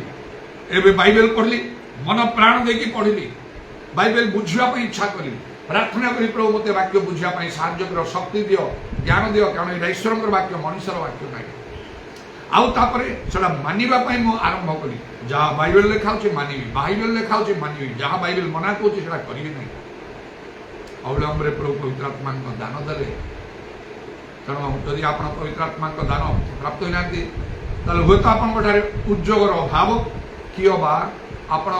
ଏବେ ବାଇବେଲ ପଢିଲି, ମନ ପ୍ରାଣ ଦେଇକି ପଢିଲି, ବାଇବେଲ ବୁଝିବା ପାଇଁ ଇଚ୍ଛା କଲି, ପ୍ରାର୍ଥନା କରି ପ୍ରଭୁ ମୋତେ ବାକ୍ୟ ବୁଝିବା ପାଇଁ ସାହାଯ୍ୟ କର, ଶକ୍ତି ଦିଅ, ଜ୍ଞାନ ଦିଅ, କାରଣ ଏଇଟା ଈଶ୍ୱରଙ୍କର ବାକ୍ୟ, ମଣିଷର ବାକ୍ୟ ନାହିଁ। ଆଉ ତାପରେ ସେଟା ମାନିବା ପାଇଁ ମୁଁ ଆରମ୍ଭ କଲି। ଯାହା ବାଇବେଲ ଲେଖା ହଉଛି ମାନିବି, ବାଇବେଲ ଲେଖା ହଉଛି ମାନିବି, ଯାହା ବାଇବେଲ ମନା କରୁଛି ସେଟା କରିବି ନାହିଁ। ଅବିଳମ୍ବରେ ପ୍ରଭୁ ପବିତ୍ରାତ୍ମାଙ୍କ ଦାନ ଦେଲେ। ତେଣୁ ଯଦି ଆପଣ ପବିତ୍ରାତ୍ମାଙ୍କ ଦାନ ପ୍ରାପ୍ତ ହୋଇନାହାନ୍ତି, ତାହେଲେ ହୁଏତ ଆପଣଙ୍କ ଠାରେ ଉଦ୍ଯୋଗର ଅଭାବ, କିଏ ବା ଆପଣ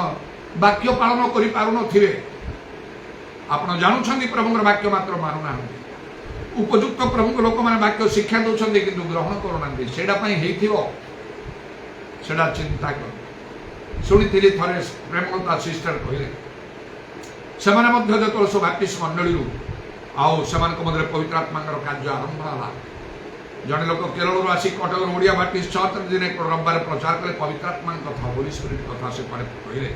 ବାକ୍ୟ ପାଳନ କରିପାରୁନଥିବେ। ଆପଣ ଜାଣୁଛନ୍ତି ପ୍ରଭୁଙ୍କର ବାକ୍ୟ ମାତ୍ର ମାନୁନାହାନ୍ତି। ଉପଯୁକ୍ତ ପ୍ରଭୁଙ୍କ ଲୋକମାନେ ବାକ୍ୟ ଶିକ୍ଷା ଦେଉଛନ୍ତି କିନ୍ତୁ ଗ୍ରହଣ କରୁନାହାନ୍ତି। ସେଇଟା ପାଇଁ ହେଇଥିବ, ସେଟା ଚିନ୍ତା କର। ଶୁଣିଥିଲି ଥରେ ପ୍ରେମଲତା ସିଷ୍ଟର କହିଲେ, ସେମାନେ ମଧ୍ୟ ଯେତେବେଳେ ସବୁ ବାପ୍ଟିଷ୍ଟ ମଣ୍ଡଳୀରୁ ଆଉ ସେମାନଙ୍କ ମଧ୍ୟରେ ପବିତ୍ରାତ୍ମାଙ୍କର କାର୍ଯ୍ୟ ଆରମ୍ଭ ହେଲା। ଜଣେ ଲୋକ କେରଳରୁ ଆସି କଟକର ଓଡ଼ିଆ ବାପ୍ଟିଷ୍ଟ ଚର୍ଚ୍ଚରେ ଦିନେ ରବିବାର ପ୍ରଚାର କଲେ ପବିତ୍ରାତ୍ମାଙ୍କ କଥା, ହୋଲି ସ୍ପିରିଟ୍ କଥା ସେ କହିଲେ।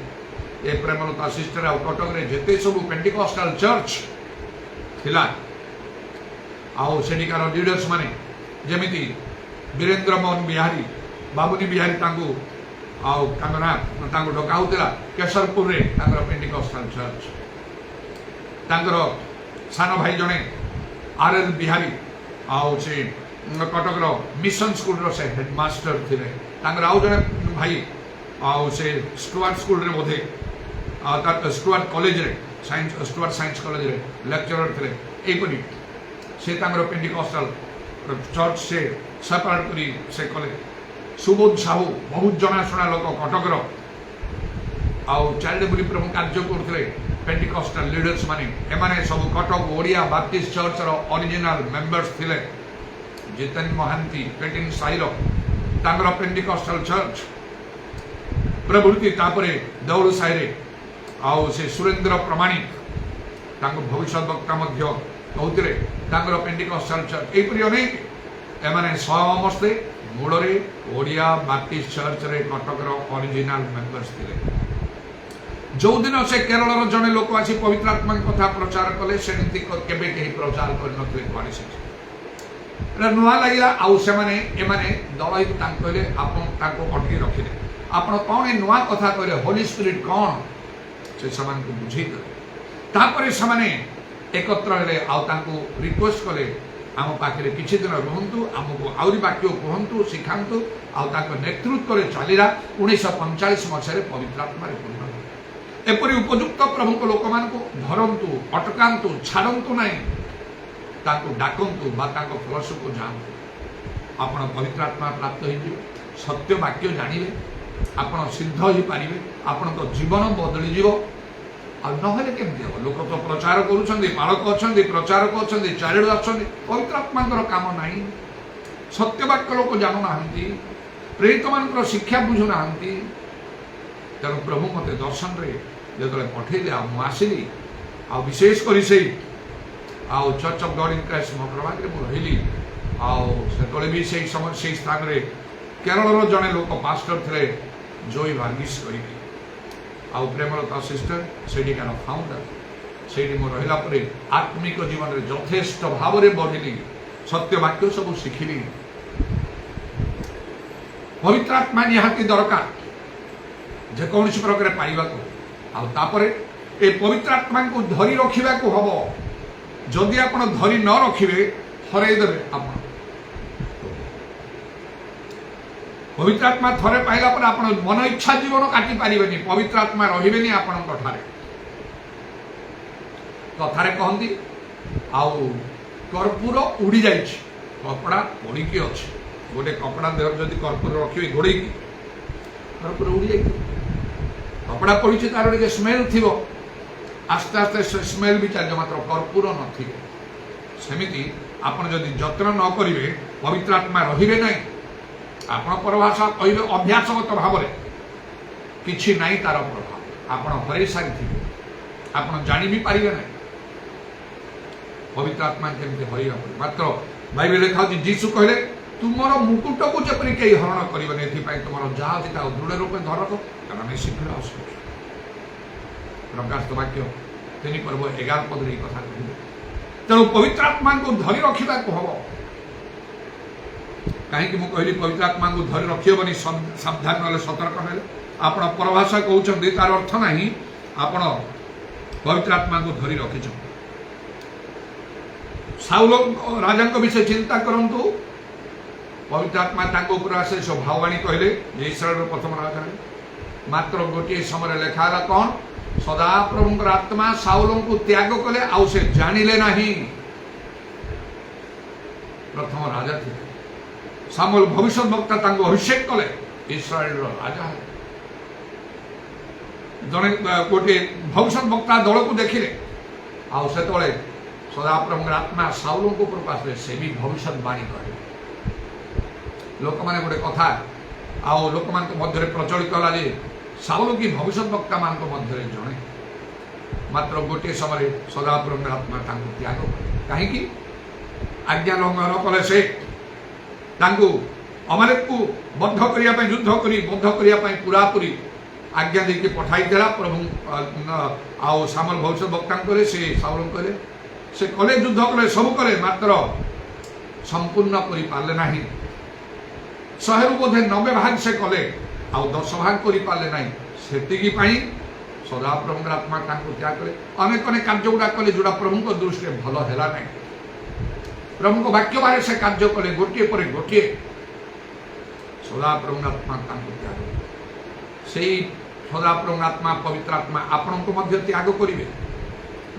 ଏ ପ୍ରେମଲତା ସିଷ୍ଟର ଆଉ କଟକରେ ଯେତେ ସବୁ ପେଣ୍ଟିକଷ୍ଟାଲ ଚର୍ଚ୍ଚ ଥିଲା, ଆଉ ସେଠିକାର ଲିଡର୍ସ ମାନେ ଯେମିତି ବୀରେନ୍ଦ୍ର ମୋହନ ବିହାରୀ, ବାବୁନି ବିହାରୀ ତାଙ୍କୁ ଆଉ ତାଙ୍କ ନାଁ ତାଙ୍କୁ ଡକା ହେଉଥିଲା। କେଶରପୁରରେ ତାଙ୍କର ପେଣ୍ଟିକଷ୍ଟାଲ ଚର୍ଚ୍ଚ, ତାଙ୍କର ସାନ ଭାଇ ଜଣେ ଆର୍.ଏଲ୍. ବିହାରୀ, ଆଉ ସେ କଟକର ମିଶନ ସ୍କୁଲର ସେ ହେଡମାଷ୍ଟର ଥିଲେ। ତାଙ୍କର ଆଉ ଜଣେ ଭାଇ ଆଉ ସେ ଷ୍ଟୁଆର୍ଟ ସ୍କୁଲରେ ବୋଧେ ଷ୍ଟୁଆର୍ଟ କଲେଜରେ ଷ୍ଟୁଆର୍ଟ ସାଇନ୍ସ କଲେଜରେ ଲେକ୍ଚରର ଥିଲେ। ଏହିପରି ସେ ତାଙ୍କର ପେଣ୍ଟିକଷ୍ଟାଲ ଚର୍ଚ୍ଚ ସେ ସେପାରେଟ କରି ସେ କଲେ। ସୁବୋଧ ସାହୁ ବହୁତ ଜଣାଶୁଣା ଲୋକ କଟକର, ଆଉ ଚାରିଡେ ବୁଲି ପ୍ରଭୁ କାର୍ଯ୍ୟ କରୁଥିଲେ। ପେଣ୍ଟିକଷ୍ଟାଲ ଲିଡର୍ସ ମାନେ, ଏମାନେ ସବୁ କଟକ ଓଡ଼ିଆ ବାପ୍ଟିଷ୍ଟ ଚର୍ଚ୍ଚର ଅରିଜିନାଲ ମେମ୍ବର୍ସ ଥିଲେ। ଜିତେନ ମହାନ୍ତି ପେଟିନ ସାହିର ତାଙ୍କର ପେଣ୍ଟିକଷ୍ଟାଲ ଚର୍ଚ୍ଚ ପ୍ରଭୃତି। ତାପରେ ଦେଉଳ ସାହିରେ ଆଉ ସେ ସୁରେନ୍ଦ୍ର ପ୍ରମାଣିକ, ତାଙ୍କ ଭବିଷ୍ୟତ ବକ୍ତା ମଧ୍ୟ କହୁଥିଲେ, ତାଙ୍କର ପେଣ୍ଟିକଷ୍ଟାଲ ଚର୍ଚ୍ଚ। ଏହିପରି ଅନେକ ଏମାନେ ସମସ୍ତେ ମୂଳରେ ଓଡ଼ିଆ ବାପ୍ଟିଷ୍ଟ ଚର୍ଚ୍ଚରେ କଟକର ଅରିଜିନାଲ ମେମ୍ବର୍ସ ଥିଲେ। ଯୋଉଦିନ ସେ କେରଳର ଜଣେ ଲୋକ ଆସି ପବିତ୍ରାତ୍ମାଙ୍କ କଥା ପ୍ରଚାର କଲେ, ସେମିତି କେବେ କେହି ପ୍ରଚାର କରିନଥିଲେ କୁଆଡ଼େ ସେଠି। ଏଟା ନୂଆ ଲାଗିଲା। ଆଉ ଏମାନେ ଦଳ ହେଇକି ତାଙ୍କୁ କହିଲେ, ଆପଣ ତାଙ୍କୁ ଅଟକି ରଖିଲେ, ଆପଣ କ'ଣ ଏ ନୂଆ କଥା କହିଲେ, ହୋଲି ସ୍ପିରିଟ୍ କ'ଣ? ସେ ସେମାନଙ୍କୁ ବୁଝେଇଦେଲେ। ତାପରେ ସେମାନେ ଏକତ୍ର ହେଲେ ଆଉ ତାଙ୍କୁ ରିକ୍ୱେଷ୍ଟ କଲେ, ଆମ ପାଖରେ କିଛି ଦିନ ରୁହନ୍ତୁ, ଆମକୁ ଆହୁରି ବାକ୍ୟ କୁହନ୍ତୁ, ଶିଖାନ୍ତୁ। ଆଉ ତାଙ୍କ ନେତୃତ୍ୱରେ ଚାଲିଲା 1945 ମସିହାରେ ପବିତ୍ରାତ୍ମାରେ ପୂର୍ଣ୍ଣ। ଏପରି ଉପଯୁକ୍ତ ପ୍ରଭୁଙ୍କ ଲୋକମାନଙ୍କୁ ଧରନ୍ତୁ, ଅଟକାନ୍ତୁ, ଛାଡ଼ନ୍ତୁ ନାହିଁ, ତାଙ୍କୁ ଡାକନ୍ତୁ ବା ତାଙ୍କ ଫଳସ୍ୱରୂପ ଯାଆନ୍ତୁ। ଆପଣ ପବିତ୍ରାତ୍ମା ପ୍ରାପ୍ତ ହେଇଯିବେ, ସତ୍ୟ ବାକ୍ୟ ଜାଣିବେ, ଆପଣ ସିଦ୍ଧ ହୋଇପାରିବେ, ଆପଣଙ୍କ ଜୀବନ ବଦଳିଯିବ। ଆଉ ନହେଲେ କେମିତି ହେବ? ଲୋକ ତ ପ୍ରଚାର କରୁଛନ୍ତି, ପାଳକ ଅଛନ୍ତି, ପ୍ରଚାରକ ଅଛନ୍ତି, ଚାରିଆଡ଼ୁ ଆସୁଛନ୍ତି, ପବିତ୍ରାତ୍ମାଙ୍କର କାମ ନାହିଁ। ସତ୍ୟ ବାକ୍ୟ ଲୋକ ଜାଣୁନାହାନ୍ତି, ପ୍ରେରିତମାନଙ୍କର ଶିକ୍ଷା ବୁଝୁନାହାନ୍ତି। ତେଣୁ ପ୍ରଭୁ ମୋତେ ଦର୍ଶନରେ ଯେତେବେଳେ ପଠେଇଲେ, ଆଉ ମୁଁ ଆସିଲି, ଆଉ ବିଶେଷ କରି ସେଇ ଆଉ church of God in Christ ମକରବାଗରେ ମୁଁ ରହିଲି। ଆଉ ସେତେବେଳେ ବି ସେଇ ସମୟ ସେଇ ସ୍ଥାନରେ କେରଳର ଜଣେ ଲୋକ ପାଷ୍ଟର ଥିଲେ, ଜୋଇ ଭାର୍ଗିସ କରିକି, ଆଉ ପ୍ରେମଲତା ସିଷ୍ଟର ସେଇଠିକାର ଫାଉଣ୍ଡର। ସେଇଠି ମୁଁ ରହିଲା ପରେ ଆତ୍ମିକ ଜୀବନରେ ଯଥେଷ୍ଟ ଭାବରେ ବଢ଼ିଲି, ସତ୍ୟ ବାକ୍ୟ ସବୁ ଶିଖିଲି। ପବିତ୍ରାତ୍ମା ନିହାତି ଦରକାର ଯେକୌଣସି ପ୍ରକାର ପାଇବାକୁ। ଆଉ ତାପରେ ଏ ପବିତ୍ରାତ୍ମାଙ୍କୁ ଧରି ରଖିବାକୁ ହବ। ଯଦି ଆପଣ ଧରି ନ ରଖିବେ, ହରେଇଦେବେ ଆପଣ। ପବିତ୍ରାତ୍ମା ଥରେ ପାଇଲା ପରେ ଆପଣ ମନ ଇଚ୍ଛା ଜୀବନ କାଟି ପାରିବେନି, ପବିତ୍ରାତ୍ମା ରହିବେନି ଆପଣଙ୍କ ଠାରେ। କଥାରେ କହନ୍ତି, ଆଉ କର୍ପୂର ଉଡ଼ି ଯାଇଛି, କପଡ଼ା ପଡ଼ିକି ଅଛି। ଗୋଟେ କପଡ଼ା ଦେହରେ ଯଦି କର୍ପୂର ରଖିବେ ଘୋଡ଼େଇକି, କର୍ପୂର ଉଡ଼ି ଯାଇଥିବ। କପଡ଼ା ପଡ଼ିଛି, ତାର ଟିକେ ସ୍ମେଲ୍ ଥିବ, ଆସ୍ତେ ଆସ୍ତେ ସେ ସ୍ମେଲ୍ ବି ଚାଲିବ, ମାତ୍ର କର୍ପୂର ନଥିବ। ସେମିତି ଆପଣ ଯଦି ଯତ୍ନ ନ କରିବେ, ପବିତ୍ରାତ୍ମା ରହିବେ ନାହିଁ। ଆପଣ ପରଭାଷା କହିବେ ଅଭ୍ୟାସଗତ ଭାବରେ, କିଛି ନାହିଁ ତାର ପ୍ରଭାବ, ଆପଣ ହରେଇ ସାରିଥିବେ, ଆପଣ ଜାଣି ବି ପାରିବେ ନାହିଁ ପବିତ୍ରାତ୍ମା କେମିତି ହରେଇବା ପଡ଼ିବ। ମାତ୍ର ବାଇବେଲ ଲେଖା ହେଉଛି, ଯୀଶୁ କହିଲେ तुमर मुकुट को जपरी कई हरण करें तुम जहाँ अच्छी दृढ़ रूपे धर कारण शीघ्र आस प्रकाश वाक्य 3 पर्व 11 पद कथा कहे तेणु पवित्र आत्मा को धरी रखा हम कहीं मुझे पवित्र आत्मा को धरी रखिबनी सावधान ना सतर्क है आपण परभाषा कहते तार अर्थ ना आपण पवित्र आत्मा को धरी रखी साउल राजा विषय चिंता करंतु पवित्र आत्मा ऊपर आसे सब भावाणी कहले इस्राएल प्रथम राजा मात्र गोटे समय लेखाला कौन सदा प्रभु आत्मा साउल को त्याग कले आउ से जानिले नहीं प्रथम राजा थे सामुएल भविष्य वक्ता अभिषेक कले इस्राएल राजा है जड़े गोटे भविष्य वक्ता दल को देखिले आउ से सदा प्रभु आत्मा साउल को प्रकाश से भी भविष्यवाणी करे लोक मैंने गोटे कथा आउ लोक मध्य प्रचलित है जे साउल की भविष्य वक्ता मान मध्य जड़े मात्र गोटे समय सदा प्रभु आत्मा त्याग कले कहीं आज्ञा लंघन कले से अमालेक को बद्ध करने युद्ध कर बद्ध करने पूरापूरी आज्ञा देके पठाई देला प्रभु आउ सामुएल भविष्य वक्ता से साउल कले से कले युद्ध कले सब कले मात्र संपूर्ण करि पारले नाही 100 बोधे 90 भाग से कले आउ 10 भाग करि पारले नाही सेतिकी पाई सदा प्रभु आत्मा त्याग कले अनेक अनेक कार्य गुड़ा कले जोड़ा प्रभु को दृष्टि भल हैला नाही प्रभु को वाक्य बारे से कार्य कले गोटे पर गोटे सदा प्रभु आत्मा त्याग से सदा प्रभु आत्मा पवित्र आत्मा आपण को मध्य त्याग करिवे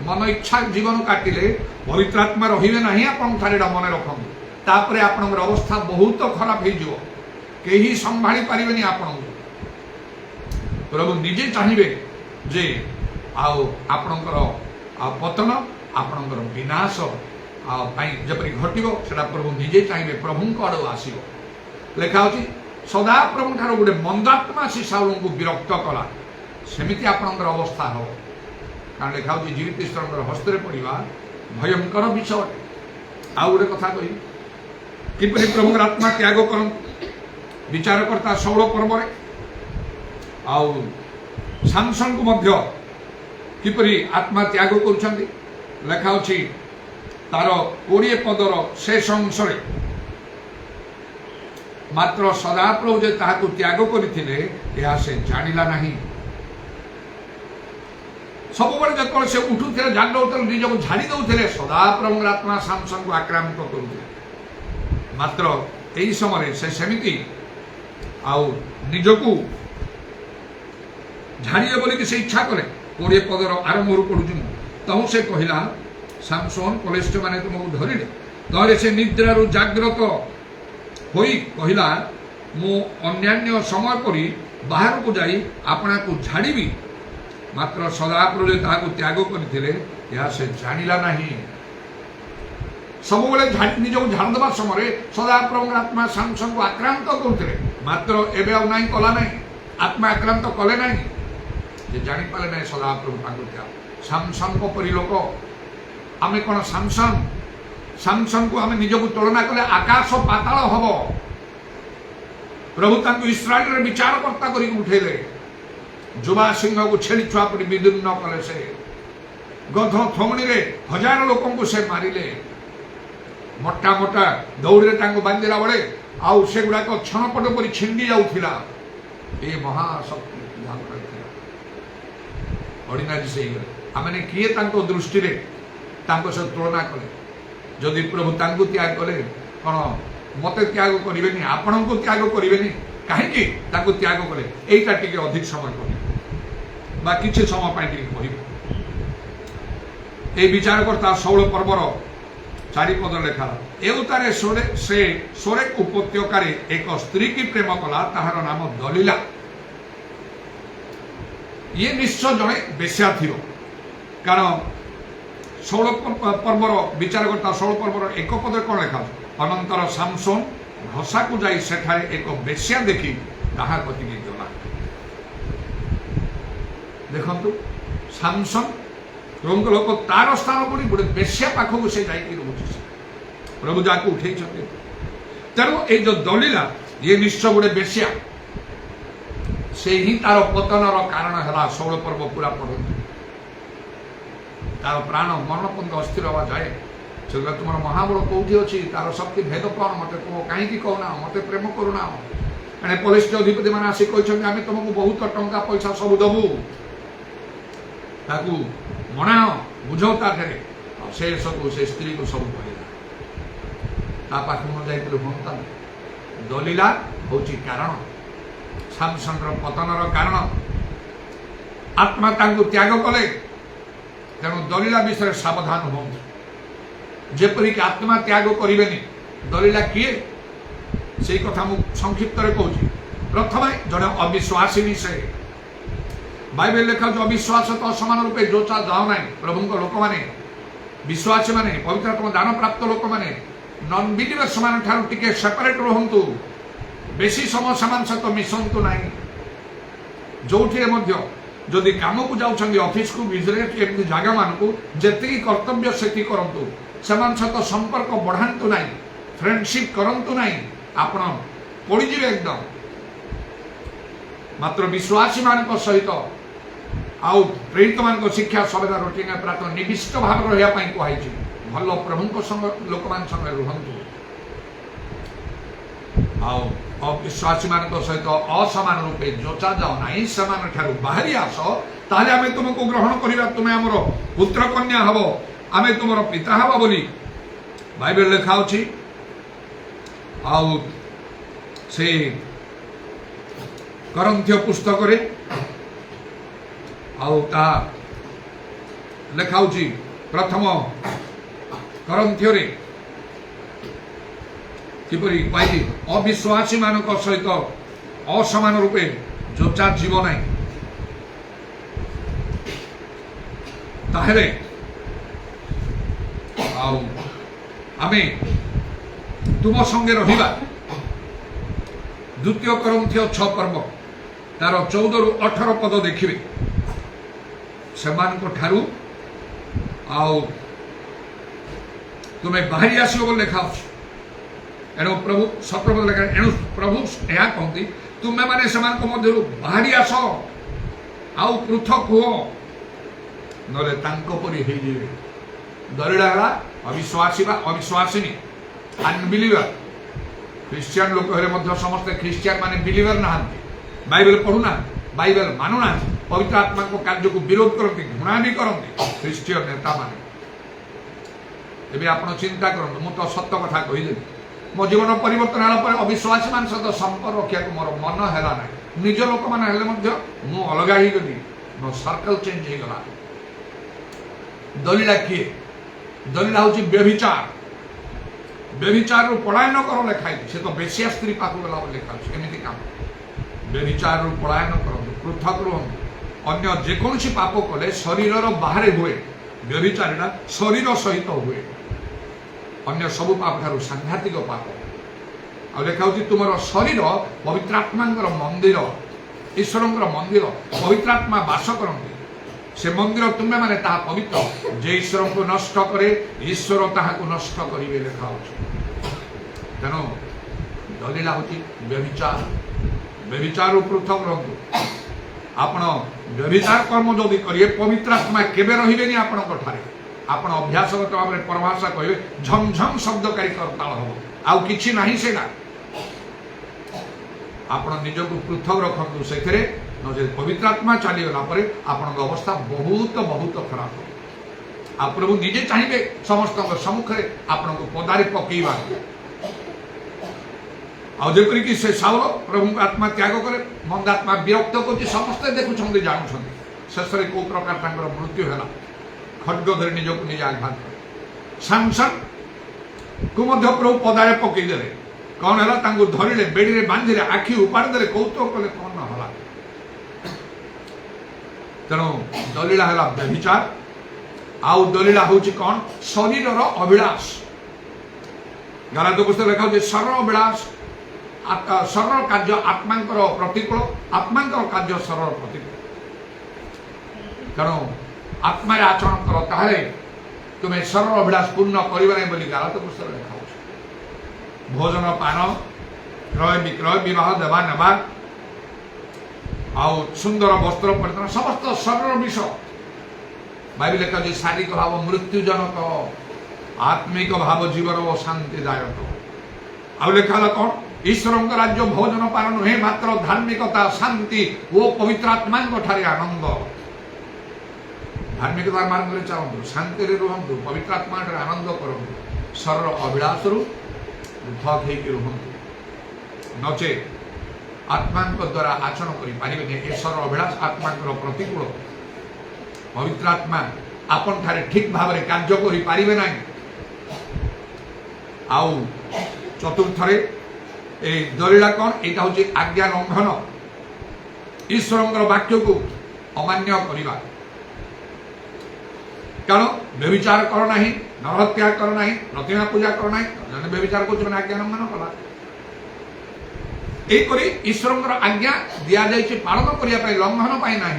मन इच्छा जीवन काटिले पवित्र आत्मा रहिबे नहीं आपण थारेडा मन रखम तापरे आपण अवस्था बहुत खराब हो जिवो केही संभाली पारिबेनी आपण प्रभु निजे चाहिए जे आउ आपणकर पतन आपणकर विनाश जपरी घटो सेटा प्रभु निजे चाहिए प्रभु आड़ आसो लेखा अच्छी सदा प्रभु ठार गोटे मंदात्मा से साउल को विरक्त कला सेमिति आपणकर अवस्था हो कारण लेखा जीवित ईश्वर हस्तर पड़ा भयंकर विषय आउ गोटे कथा कही किपरि प्रभु आत्मा त्याग कर विचारकर्ता 16 पर्व आउ सामसन को मध्य किपरि आत्मा त्याग कर लेखा अच्छी तार 20 पदर शेष अंश मात्र सदाप्रभु जे ताहाको त्याग करथिले या से जानिला नहीं सब बड़े जो से उठुले जान दौले निजक झाड़ी दौले सदाप्रभु आत्मा सामसन को आक्रांत करुले मात्र यही समय से सेमिति आउ निजकू झाड़िए बोलिक से इच्छा कले 20 पदर आरंभ पढ़ुचु तहु से कहला सामसन कलेष्ट माने तुमको धरिले तहरे से निद्रारु जाग्रत होई कहला मु अन्यान्य समय परी बाहर को जाई आपना को झाड़ीबी मात्र सदाप्रभु ताहाको त्याग करथिले या से जानिला नहीं सब बेले निजक झाड़ देवा समय सदाप्रभु आत्मा सामसन को आक्रांत करथिले मात्र एबे आ नहीं कला नहीं आत्मा आक्रांत कले नहीं जे जानी पाले नहीं सदाप्रभु ताहाको त्याग सामसन को परी लोक आमे कोन सामसन को आमे निजक तुलना कले आकाश पाताल हब प्रभु तांको इस्राएल रे विचारकर्ता करी उठेले जुबा सिंह को छेड़ी छुआ पर विदीर्ण कले से गध थमणी रे 1000 लोकों को से मारिले मोटा मोटा दौड़े बांधिला बेले आउ से गुड़ाक क्षणपट पर छिंडी जाऊला ये महाशक्ति ऑर्डिनरी से आम किए दृष्टि से तुलना कले जदि प्रभु तांको त्याग कले कौन मत त्याग करें आपण को त्याग करें कहीं त्याग कले यहीटा टी अधिक समय कह कि समय कह विचारकर्ता 16 पर्वर 4 पद लेखा एवतारे से सोरेक उपत्यकार एक स्त्री की प्रेम कला ताहार नाम दलीला ये निश्चय जड़े बेश्या थी कारण 16 पर्वर विचारकर्ता 16 पर्वर एक पद कौन लेखा अनंतर सामसन घसा को जाई सेठारे एक बेश्या देखी ताहा कति गला देखंतु सामसन प्रभु लोक तार स्थान पड़ी गोटे बेश्या पाखक से जाकि रोचे प्रभु जहाँ उठे तेणु ये जो दलीला ये निश्चय गोटे बेश्या से ही तार पतनर कारण है 16 पर्व पूरा पढ़ु तार प्राण मन पर्यंत अस्थिर हवा जाए से तुम महाबल कौटी अच्छी तार शक्ति भेद कौन मत कह कहीं कहना मत प्रेम करूना एने पुलिस अधिपति मैंने आसिक आम तुमको बहुत टंका पैसा सब दबू ताकू मना बुझाओ ताठे से सब से स्त्री को सब कहला पाख न जाइए हम दलीला हूँ कारण सामसन पतनर कारण आत्मा त्याग कले तेणु दलीला विषय सावधान हूँ जेपरिक आत्मा त्याग करें दलीला किए से कथा मु संक्षिप्त कहूँ प्रथम जड़े अविश्वासी विषय बाइबल लेखा अविश्वास तो असमान रूपे जोचा जाओ ना प्रभु लोक मैंने विश्वासी मैंने पवित्र दान प्राप्त लोक मैंने नॉन बिलीवर्स मान ठार सेपरेट रुहतु बेसी समय सामान सहित मिशंतु ना जो जदि कम को जाऊँ ऑफिस को बिजनेस एमती जगह मान को जी कर्तव्य से करतु सहित संपर्क बढ़ातु ना फ्रेंडशिप करतु ना आपण पड़ीजे एकदम मात्र विश्वासी मान सहित आउ प्रेरित मान शिक्षा सभा रोटीन प्रातः निविष्ट भाव रही कहुई भल प्रभु लोक मान संगे रुहतु अविश्वासी मान सहित असमान रूपे जोचा जाओ ना से बाहरी आस ताले आमे तुमको ग्रहण करिबा तुमे हमर पुत्र कन्या हबो आमे तुमर पिता हबो बोली बाइबल लिखा अछि आउ से करंथ्य पुस्तक रे आउ ता लिखा अछि प्रथम करंथ्य रे किपरि पाई अविश्वासी मान सहित असमान रूपे जोचा जीव ना ताहेले आमे तुम संगे रहिबा द्वितीय करंथ्य 6 पर्व तार 14 रु 18 पद देखिबे सेमान को ठारू आउ तुम्हें बाहरी आसो बोल लिखा एणु प्रभु सत्रपद लेखा एणु प्रभु यह कहती तुम्हें मैंने से मध्य बाहरी आस आउ पृथक हुओ नले परी दलीला है अविश्वासी अविश्वासिनी अनबिलीवर क्रिश्चियन लोक हेले समस्ते क्रिश्चियन माने बिलीवर ना बाइबल पढ़ुना बाइबल मानुना पवित्र आत्मा को कार्य को विरोध करती घृणा भी करती क्रिश्चियन नेता माने एबे आपण चिंता करନ୍ତୁ मु तो सत्य कथा कहिदेबी मो जीवन परिवर्तन होला अविश्वासी मान सहित संपर्क रखा मोर मन है ना निज लोक मैंने मु अलग ही गली मो सर्कल चेंज हो गला दलीला किए दलीला हूँ व्यभिचार व्यभिचार रु पलायन कर लिखाई से तो बेसिया स्त्री पाक गला लिखा एमती काम व्यभिचार रु पलायन कर पृथक रुहतु अन्य जेकोसी पाप कले शरीर बाहर हुए व्यभिचारीटा शरीर सहित हुए अन्य सबु पाप ठारू सांघातिक पाप आ लिखा तुम शरीर पवित्रात्मा मंदिर ईश्वर मंदिर पवित्रात्मा बास करती से मंदिर तुम्हें माने ता पवित्र जे ईश्वर को नष्ट करे ईश्वर ताहाको नष्ट करिवे लिखा तेणु दलीला होती व्यभिचार व्यभिचार पृथक रहतु आपण व्यभिचार कर्म जदि करिए पवित्रात्मा केबे रहिबेनी आपण ठारे आपण अभ्यासगत भाव में परभाषा कहे झमझम शब्दकारी करताल हम आउ किछि नाही सेना आपण निजको पृथक रखतु से नजे पवित्रात्मा चलीगला आपण अवस्था बहुत बहुत खराब हो आ प्रभु निजे चाहिए समस्त सम्मुख में आपण को पदारे पकईवा आजपरिक से साउल प्रभु आत्मा त्याग करे मंदात्मा विरक्त कर समस्ते देखुं जानूँ शेष में कौ प्रकार मृत्यु है खड्ग धरी निजक निजे आघात करे सामसन को प्रभु पदारे पकईदे कौन है धरले बेड़ी बांधिले आखि उपाड़ी कौतुक कले कौन है तेणु दलीला है व्यभिचार आउ दलीला हूँ कौन शरीर अभिलाष गलाती पुस्तक लिखा सरल अभिलाष सरल कार्य आत्मा प्रतिकूल आत्मा कार्य सरल प्रतिकूल तेणु आत्मा आचरण कर ताहे तुम्हें सरल अभिलाष पूर्ण कर गलाती पुस्तक लिखा भोजन पान क्रय विक्रय विवाह देवा नेबा आउ सुंदर वस्त्र परिधान समस्त शरीर विष बाइबल लिखा जे शारीरिक भाव मृत्युजनक आत्मिक भाव जीवन शांतिदायक आउ लिखा कौन ईश्वर राज्य भोजन पान नुहे मात्र धार्मिकता शांति वो पवित्र आत्मा ठारे आनंद धार्मिकता मार्ग में चलतु शांति रुहतु पवित्र आत्मा ठारे आनंद करूँ शरीर अभिलाष रु रुहतु नचे आत्मा द्वारा आचरण करें ईश्वर अभिलाष आत्मा प्रतिकूल पवित्र आत्मा आपन ठारे ठीक भाव में कार्य करें ना आउ चतुर्थ दलिला कौन यहाँ हूँ आज्ञा लंघन ईश्वर वाक्य को अमान्य करवा कारण व्यभिचार कर ना नरहत्या कर ना प्रतिमा पूजा कर ना जन व्यभिचार कर आज्ञा लंघन कला ईश्वर आज्ञा दि जाए पालन करने लंघन पाई ना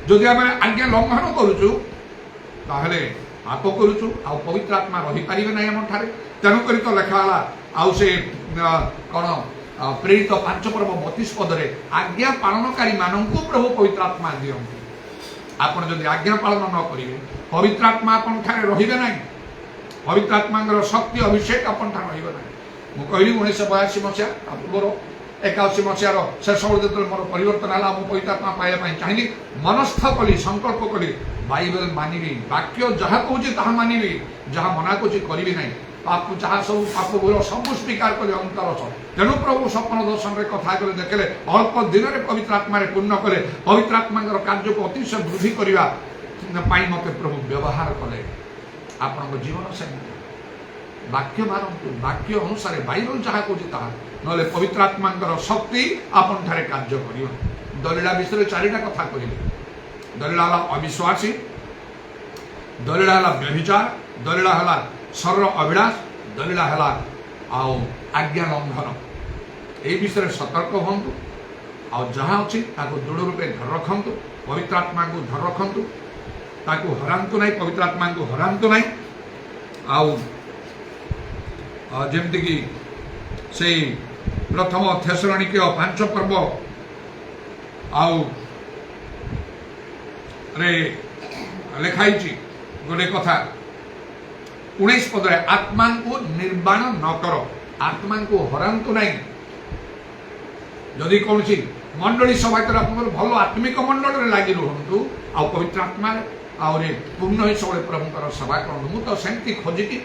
जदि आम आज्ञा लंघन करुचु पाप करुचु आ पवित्र आत्मा रही पारे ना आम ठारे तेणुक तो लिखाला आउ से कौन प्रेरित 5 पर्व 32 पदरे आज्ञा पालनकारी मानू प्रभु पवित्र आत्मा दियंती आपड़ जदि आज्ञा पालन न करेंगे पवित्र आत्मा आपन ठारे रहिबे ना पवित्र आत्मा शक्ति अभिषेक आपन ठारे रहिबे ना मु कहली 1982 मसीहा पूर्व 81 मसीहार शेष जो मोर परिवर्तन है मु पवित्र आत्मा पाइबा चाहिए मनस्थ कली संकल्प कली बाइबल मानिबी वाक्य जहाँ कहूँ ताहा मानिबी जहाँ मना करुच्ची करी ना पाप जहाँ सब पाप भूल सब स्वीकार कर अंतर तेणु प्रभु स्वप्न दर्शन में कथा कर देखले अल्प दिन में पवित्र आत्मा पूर्ण कले पवित्र आत्मा कार्य को अतिशय वृद्धि करने मत प्रभु व्यवहार कले आपण जीवन सेमती वाक्य मानतु वाक्य अनुसार बाइबल जहाँ कहूँ ताहा ना पवित्र आत्मा शक्ति आपन ठारे कार्य कर दलिला विषय 4टा कथा कहले दलिला अविश्वासी दलिला व्यभिचार दलिला शरीर अभिलाष दलिला आउ आज्ञा लंघन ये विषय सतर्क हूँ आ जहाँ अच्छी दृढ़ रूपे धर रखु पवित्र आत्मा को धर रखु हरांतु ना पवित्र आत्मा को हरांतु ना जमती कि से प्रथम थेसलोनिके 5 पर्व आउ रे लिखाई गोटे कथा 19 पदरे आत्मा को निर्वाण न कर आत्मा को हरांतु ना जदि कौन मंडली सभा भल आत्मिक मंडल लगी रुहतु आ पवित्र आत्मा आहरी पूर्ण ही सब प्रभुकर सेवा करूँ मुझे सेमती खोजिकी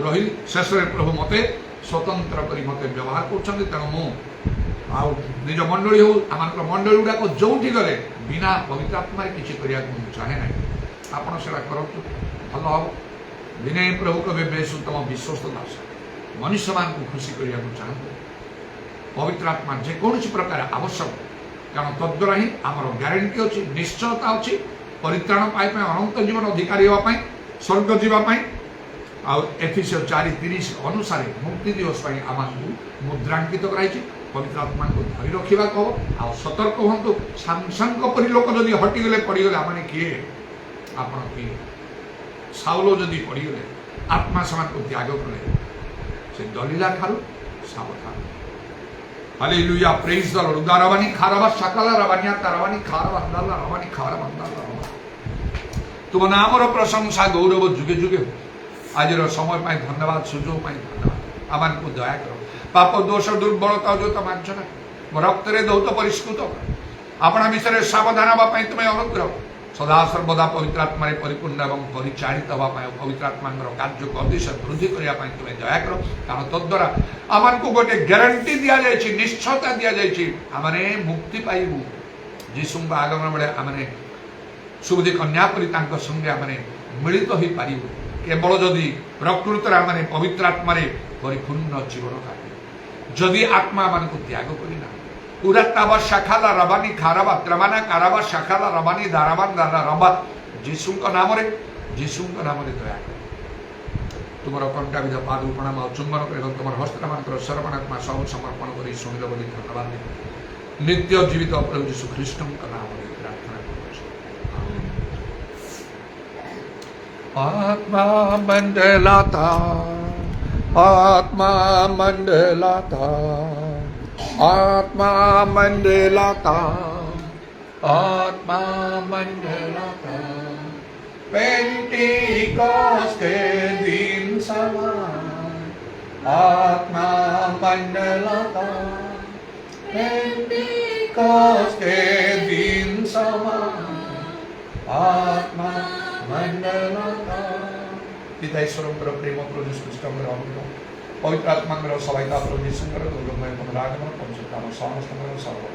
रही शेष प्रभु मते स्वतंत्र कर मत व्यवहार कर तेणु मु निज मंडली हो आम मंडली गुड़ाक जो गले बिना पवित्र आत्मा किसी करने चाहे ना आपड़ से करूँ भल हम दिने प्रभु कहे बेसु तुम विश्वस्त दास मनुष्य मान को खुशी करने चाहते पवित्र आत्मा जेकोसी प्रकार आवश्यक कारण तद्वारा ही आमर ग्यारंटी अच्छी निश्चयता अच्छी परित्राण पाई अनंत जीवन अधिकारी होगापाई स्वर्ग जीवाई एफिसियो 4:30 अनुसार मुक्ति दिवस आम मुद्रांकित कराई पवित्र आत्मा को धरी रखा कह आ सतर्क हूँ सामसंग परी लोक जदि हटिगले पड़गले आम किए आप किए साउल जदि पड़गले आत्मा से त्याग कले से दलिला ठारू सावधान हालेलुया प्रेज द लॉर्ड उदारवानी खारवा सकला रवानिया तारवानी खारवा अंदाला रवानी खारवा अंदाला रवा तुम नामर प्रशंसा गौरव जुगे जुगे आज समय पाई धन्यवाद सुजोग पाई धन्यवाद आमान को दया करो पाप दोष दुर्बलता जो तमांचना रक्त दौत परिष्कृत अपना विषय सावधान हाँपाई तुम्हें अनुग्रह सदा सर्वदा पवित्र आत्मा परिपूर्ण और परिचालित हाँपाई पवित्र आत्मा कार्य को अतिशय वृद्धि करने तुम्हें दया करो कारण तद्वारा आम को गोटे ग्यारंटी दि जाए निश्चयता दि जाए आम मुक्ति पाइबू जीशु आगमन बेले आम सुबुद्धि कन्यापरी संगे आम मिलित हो पारू केवल जदि प्रकृत आम पवित्र आत्मा परिपूर्ण जीवन काटे जदि आत्मा मान को त्याग करना पूरा ताबा शाखाला रबानी खाराबा त्रमाना काराबा शाखाला रबानी दाराबान दारा रबा जीशु नाम दया कर तुम कंटा विध पाद प्रणाम चुंबन कर तुम हस्ता मान सर्वनात्मा सब समर्पण कर शुणिल बोली धन्यवाद नित्य जीवित प्रभु यीशु ख्रीष्ट नाम प्रार्थना आत्मा मंडलाता आत्मा मंडलाता, आत्मा मंडलाता, आत्मा मंडलाता, पेंटिकोस्ते दिन समान, आत्मा मंडलाता, पेंटिकोस्ते दिन समान, आत्मा मंडलाता. पिता ईश्वर पर प्रेम प्रभु यीशु ख्रीष्ट पर आत्मा पवित्र आत्मा मेरो सहायता प्रभु यीशु पर दुर्गमय पदार्थ में पहुंचता है समस्त मेरो सर्व